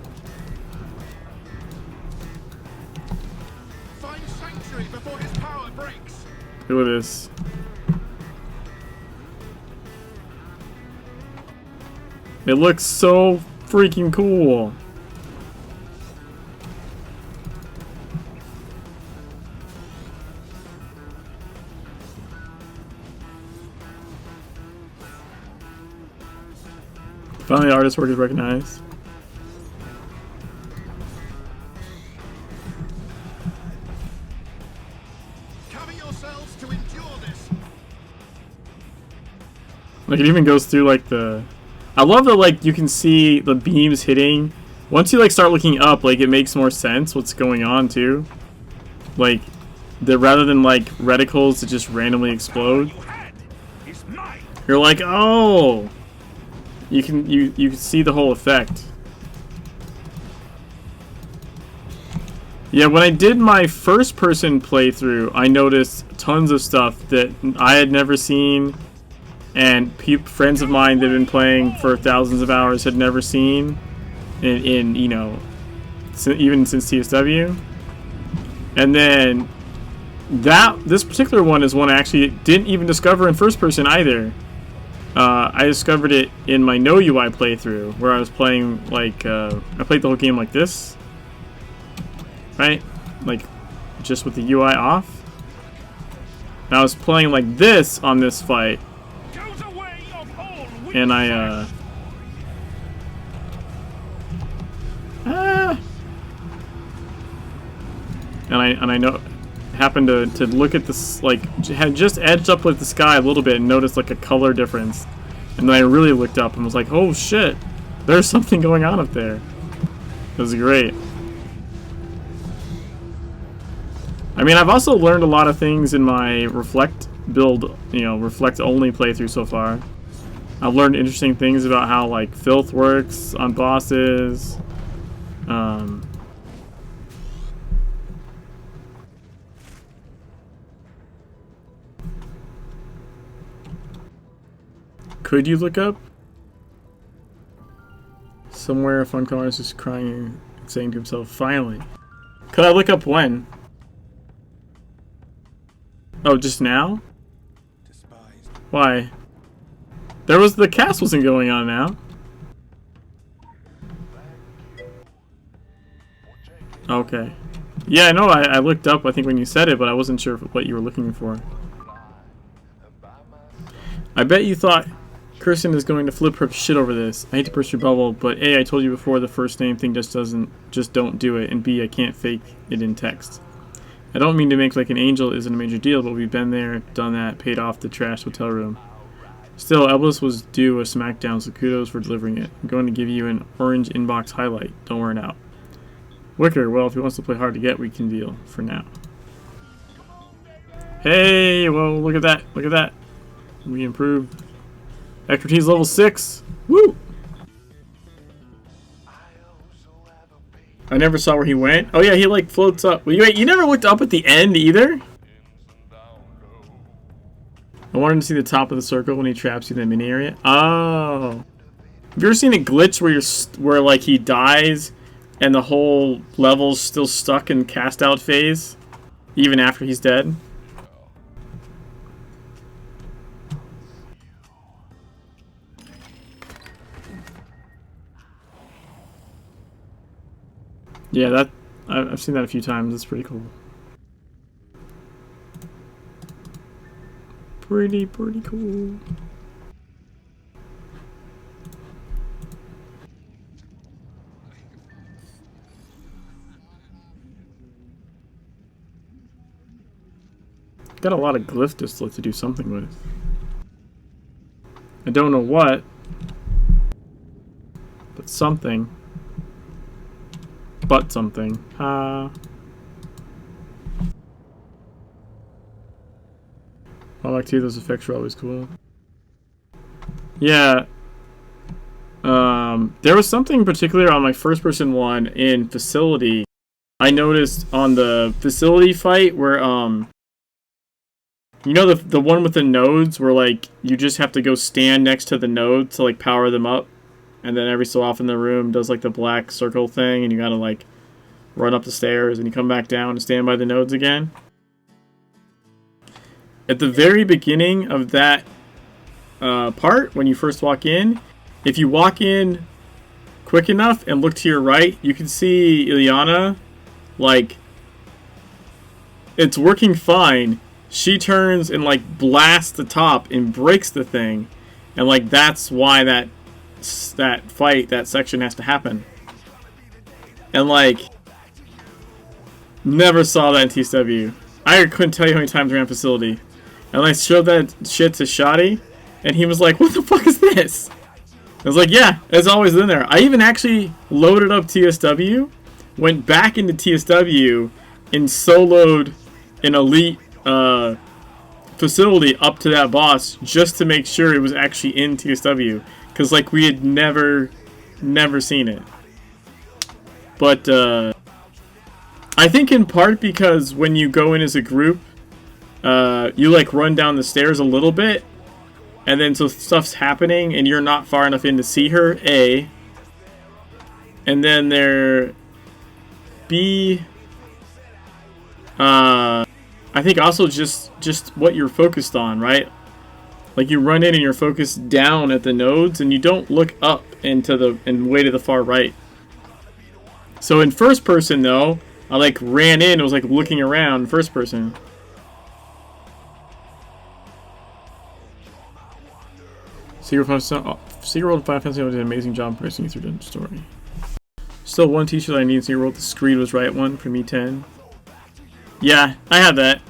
Find sanctuary before his power breaks. Look at this. It looks so freaking cool. Finally, artist work is recognized. Cover yourselves to endure this. Like, it even goes through, like, the... I love that, like, you can see the beams hitting. Once you, like, start looking up, like, it makes more sense what's going on, too. Like, rather than, like, reticles that just randomly explode. You're like, oh! You can see the whole effect. Yeah, when I did my first person playthrough, I noticed tons of stuff that I had never seen, and friends of mine that have been playing for thousands of hours had never seen in you know, even since TSW. And then this particular one is one I actually didn't even discover in first person either. I discovered it in my no UI playthrough, where I was playing, like, I played the whole game like this. Right? Like, just with the UI off. And I was playing like this on this fight. And I, And I know... happened to look at this, like, had just edged up with the sky a little bit and noticed, like, a color difference. And then I really looked up and was like, oh shit, there's something going on up there. It was great. I mean, I've also learned a lot of things in my Reflect build, you know, Reflect only playthrough so far. I've learned interesting things about how, like, filth works on bosses. Could you look up? Somewhere a fun caller is just crying and saying to himself, finally. Could I look up when? Oh, just now? Why? The cast wasn't going on now. Okay. Yeah, I know, I looked up, I think, when you said it, but I wasn't sure what you were looking for. I bet you thought Kirsten is going to flip her shit over this. I hate to burst your bubble, but A, I told you before the first name thing just don't do it, and B, I can't fake it in text. I don't mean to make like an angel isn't a major deal, but we've been there, done that, paid off the trash hotel room. Still, Elvis was due a smackdown, so kudos for delivering it. I'm going to give you an orange inbox highlight. Don't wear it out. Wicker, well, if he wants to play hard to get, we can deal for now. Hey, whoa, look at that, look at that. We improved. Expertise level 6. Woo! I never saw where he went. Oh yeah, he like floats up. Wait, you never looked up at the end either? I wanted to see the top of the circle when he traps you in the mini area. Oh. Have you ever seen a glitch where like he dies and the whole level's still stuck in cast out phase even after he's dead? Yeah, I've seen that a few times. It's pretty cool. Pretty cool. Got a lot of glyph distillate to do something with. I don't know what, but something. But something. I like too, those effects are always cool. Yeah. There was something particular on my first person one in Facility. I noticed on the Facility fight where, you know the one with the nodes where like you just have to go stand next to the nodes to like power them up? And then every so often the room does like the black circle thing and you gotta like run up the stairs and you come back down and stand by the nodes again. At the very beginning of that part, when you first walk in, if you walk in quick enough and look to your right, you can see Ilyana, like, it's working fine. She turns and like blasts the top and breaks the thing. And like that's why that fight, that section has to happen. And like, never saw that in TSW. I couldn't tell you how many times I ran Facility. And I showed that shit to Shoddy, and he was like, "What the fuck is this?" I was like, "Yeah, it's always in there." I even actually loaded up TSW, went back into TSW, and soloed an elite Facility up to that boss just to make sure it was actually in TSW, because like we had never seen it. But I think in part because when you go in as a group, you like run down the stairs a little bit, and then so stuff's happening and you're not far enough in to see her, A. And then there B, I think also just what you're focused on, right? Like you run in and you're focused down at the nodes and you don't look up and way to the far right. So in first person though, I like ran in and was like looking around first person. Secret World of Final Fantasy did an amazing job producing you through the story. Still one teacher that I need in Secret World, the Screed was right one from E10. Yeah, I had that.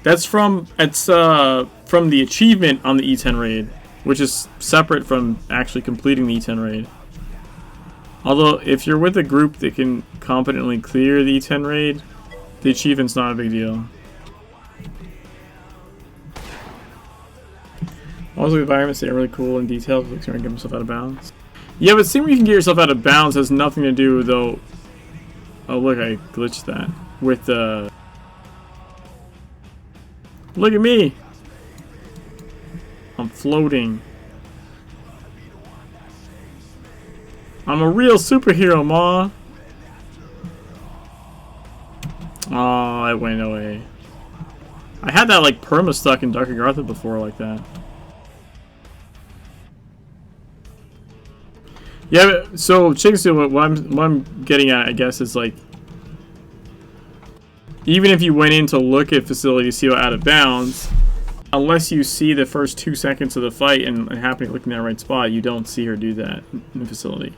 It's from the achievement on the E10 raid, which is separate from actually completing the E10 raid. Although, if you're with a group that can competently clear the E10 raid, the achievement's not a big deal. Also, the environments are really cool and detailed, like trying to get himself out of bounds. Yeah, but seeing where you can get yourself out of bounds has nothing to do, though. Oh, look, I glitched that. With the... Look at me! I'm floating. I'm a real superhero, ma! Oh, it went away. I had that, like, perma-stuck in Dark Agartha before like that. Yeah, so Chickenstew, what I'm getting at, I guess, is like, even if you went in to look at Facility to see what out of bounds, unless you see the first 2 seconds of the fight and happen to look in that right spot, you don't see her do that in the Facility.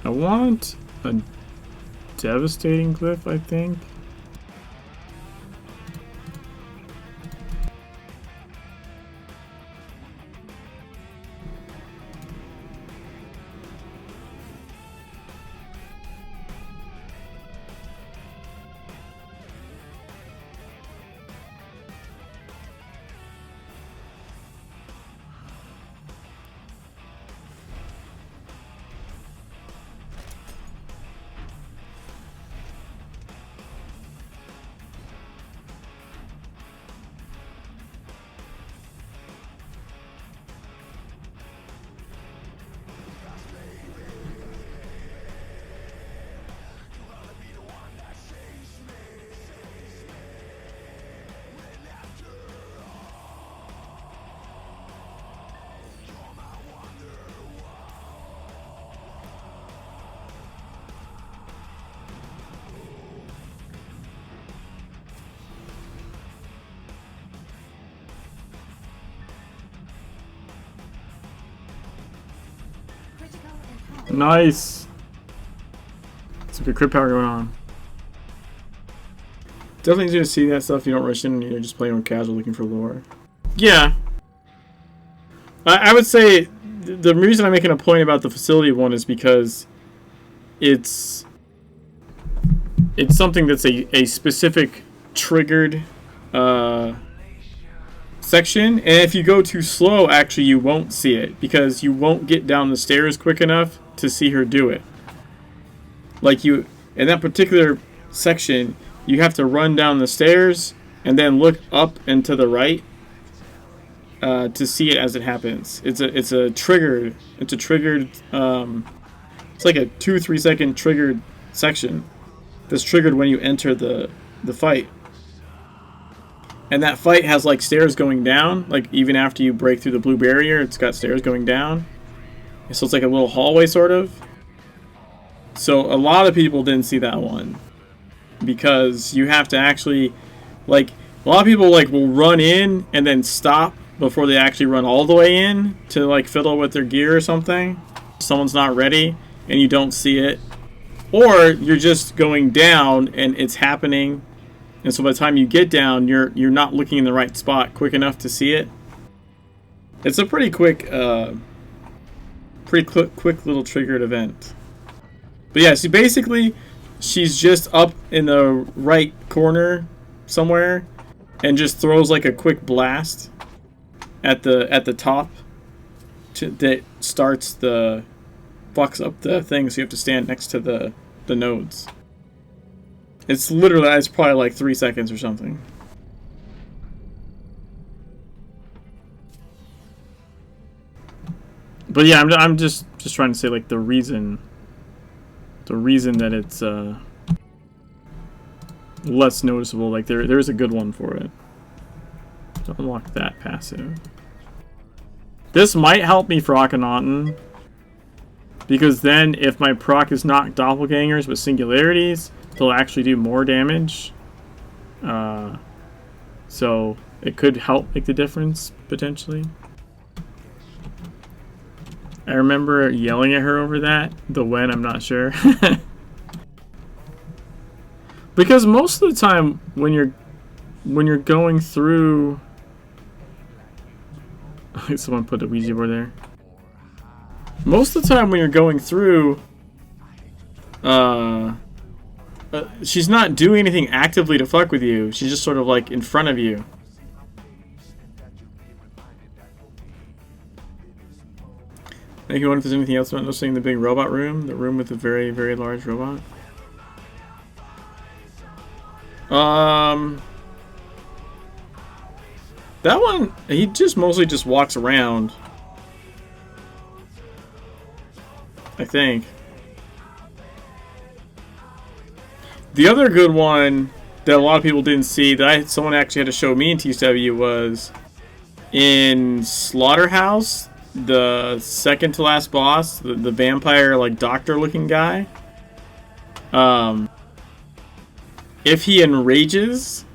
I want a devastating glyph, I think. Nice! Some good crit power going on. Definitely easy to see that stuff if you don't rush in and you're just playing on casual looking for lore. Yeah. I would say the reason I'm making a point about the Facility one is because it's something that's a specific triggered section, and if you go too slow, actually you won't see it because you won't get down the stairs quick enough to see her do it. Like you, in that particular section, you have to run down the stairs and then look up and to the right to see it as it happens. It's a triggered. It's like a 2-3 second triggered section that's triggered when you enter the fight. And that fight has like stairs going down. Like even after you break through the blue barrier, it's got stairs going down. So it's like a little hallway sort of. So a lot of people didn't see that one. Because you have to actually, like, a lot of people like will run in and then stop before they actually run all the way in to like fiddle with their gear or something. Someone's not ready and you don't see it. Or you're just going down and it's happening. And so by the time you get down, you're not looking in the right spot quick enough to see it. It's a pretty quick little triggered event. But yeah, so basically she's just up in the right corner somewhere and just throws like a quick blast at the top that fucks up the thing, so you have to stand next to the nodes. It's probably like 3 seconds or something. But yeah, I'm just trying to say like the reason that it's less noticeable. Like there is a good one for it. To unlock that passive. This might help me for Akhenaten, because then if my proc is not doppelgangers but singularities, they'll actually do more damage. So it could help make the difference potentially. I remember yelling at her over that. The when, I'm not sure. Because most of the time when you're going through, someone put a Ouija board there. Most of the time when you're going through, she's not doing anything actively to fuck with you. She's just sort of like in front of you. Thank you. Wonder if there's anything else about noticing the big robot room, the room with the very, very large robot. That one, he just mostly just walks around, I think. The other good one that a lot of people didn't see that someone actually had to show me in TSW was in Slaughterhouse, the second to last boss, the vampire like doctor looking guy. If he enrages,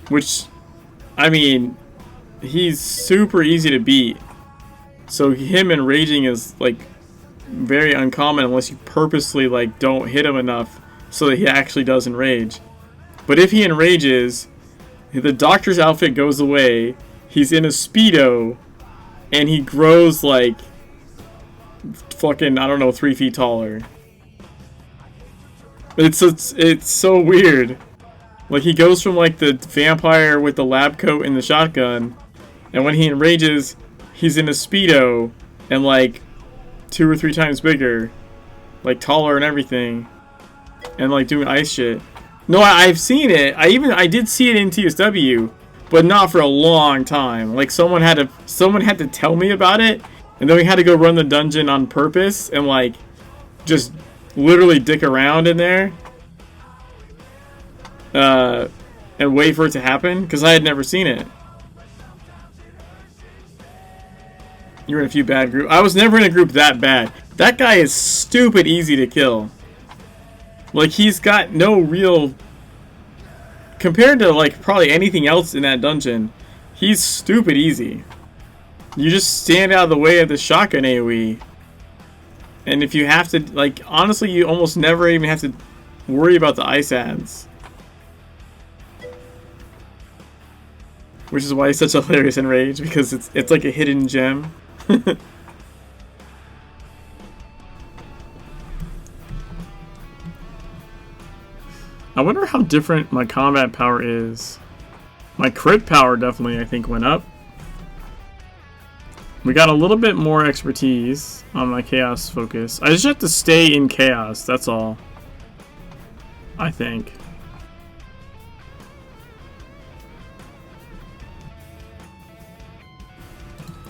which, I mean, he's super easy to beat. So him enraging is like very uncommon unless you purposely like don't hit him enough so that he actually does enrage. But if he enrages, the doctor's outfit goes away, he's in a Speedo, and he grows like fucking, I don't know, 3 feet taller. It's so weird. Like he goes from like the vampire with the lab coat and the shotgun, and when he enrages, he's in a Speedo and like 2 or 3 times bigger, like taller and everything, and like doing ice shit. No, I've seen it. I did see it in TSW, but not for a long time. Like someone had to tell me about it, and then we had to go run the dungeon on purpose and like just literally dick around in there and wait for it to happen because I had never seen it. You were in a few bad groups. I was never in a group that bad. That guy is stupid easy to kill. Like he's got no real, compared to like probably anything else in that dungeon, he's stupid easy. You just stand out of the way of the shotgun AoE. And if you have to, like, honestly, you almost never even have to worry about the ice ads. Which is why he's such a hilarious enrage, because it's like a hidden gem. I wonder how different my combat power is. My crit power definitely, I think, went up. We got a little bit more expertise on my chaos focus. I just have to stay in chaos, that's all. I think.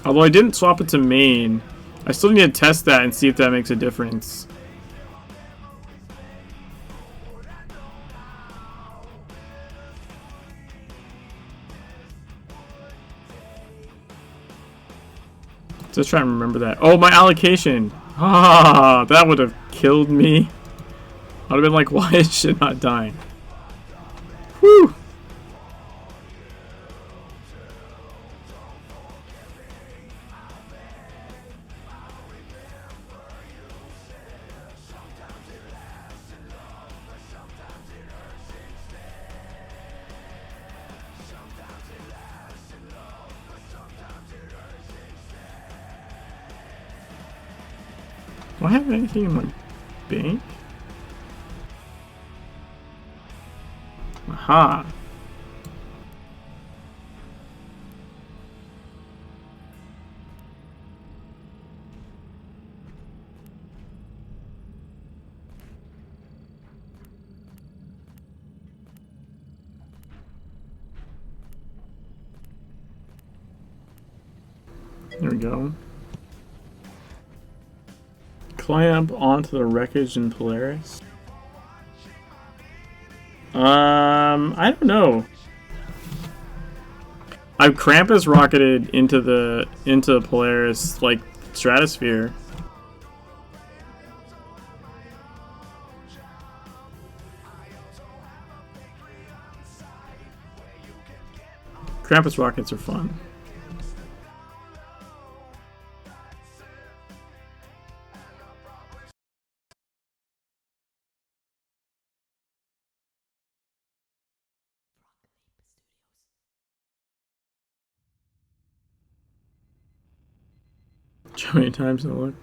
Although I didn't swap it to main, I still need to test that and see if that makes a difference. Just trying to remember that. Oh, my allocation. Ah, that would have killed me. I'd have been like, why is shit not dying? Whew. Do I have anything in my bank? Aha. There we go. Clamp onto the wreckage in Polaris. I don't know. I've Krampus rocketed into the Polaris like stratosphere. Krampus rockets are fun. How many times did I look?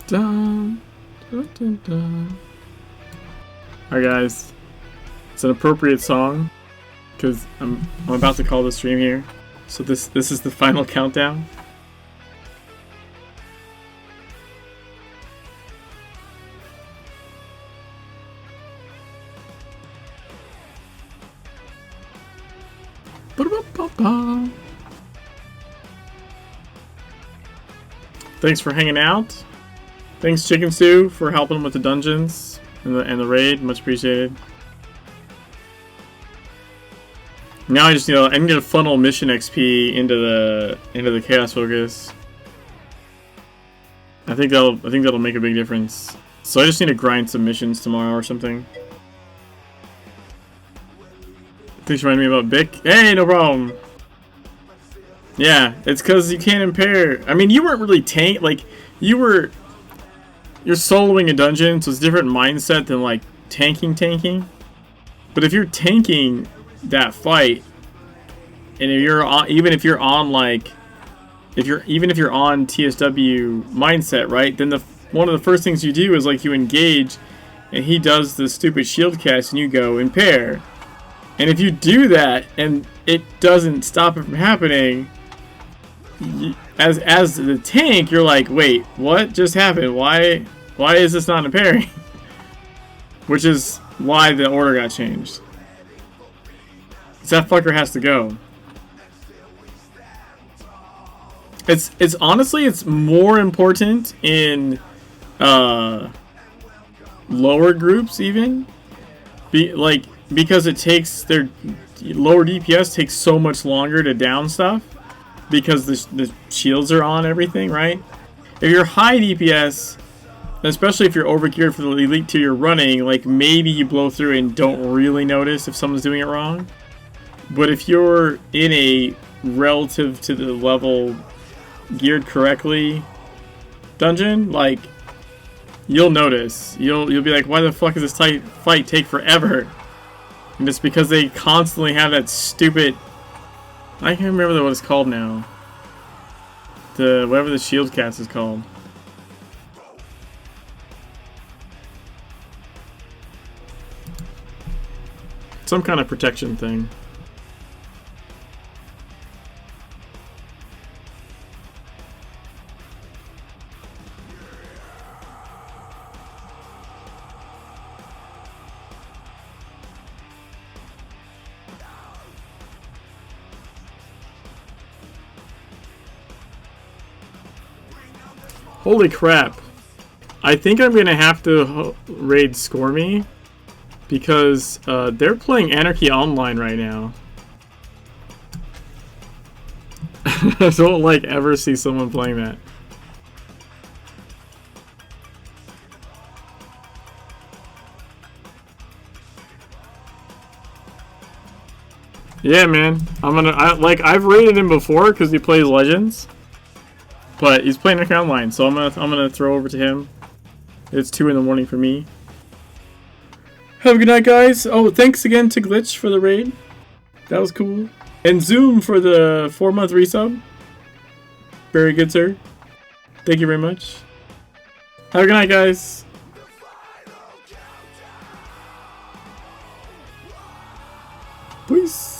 Dun, dun, dun, dun. Alright guys, it's an appropriate song because I'm about to call the stream here. So this is the final countdown. Ba-da-ba-ba-ba. Thanks for hanging out. Thanks Chicken Stew for helping with the dungeons and the raid. Much appreciated. Now I just I need to funnel mission XP into the Chaos Focus. I think that'll make a big difference. So I just need to grind some missions tomorrow or something. Please remind me about Bic. Hey, no problem. Yeah, it's because you can't impair. I mean, you weren't really like you're soloing a dungeon, so it's a different mindset than like tanking. But if you're tanking that fight, and if you're on, even if you're on TSW mindset, right? Then one of the first things you do is like you engage, and he does the stupid shield cast, and you go impair. And if you do that and it doesn't stop it from happening, as the tank, you're like, wait, what just happened? Why is this not impairing? Which is why the order got changed. That fucker has to go. It's honestly, it's more important in lower groups even. Because it takes their lower DPS takes so much longer to down stuff because the shields are on everything, right? If you're high DPS, especially if you're overgeared for the elite tier you're running, like maybe you blow through and don't really notice if someone's doing it wrong. But if you're in a relative to the level geared correctly dungeon, like you'll notice. You'll be like, why the fuck does this fight take forever? And it's because they constantly have that stupid... I can't remember what it's called now. Whatever the shield cast is called. Some kind of protection thing. Holy crap. I think I'm gonna have to raid Score Me. because they're playing Anarchy Online right now. I don't like ever see someone playing that. Yeah, man. I've rated him before because he plays Legends, but he's playing Anarchy Online, so I'm gonna throw over to him. It's 2 in the morning for me. Have a good night, guys. Oh, thanks again to Glitch for the raid. That was cool. And Zoom for the 4-month resub. Very good, sir. Thank you very much. Have a good night, guys. Peace.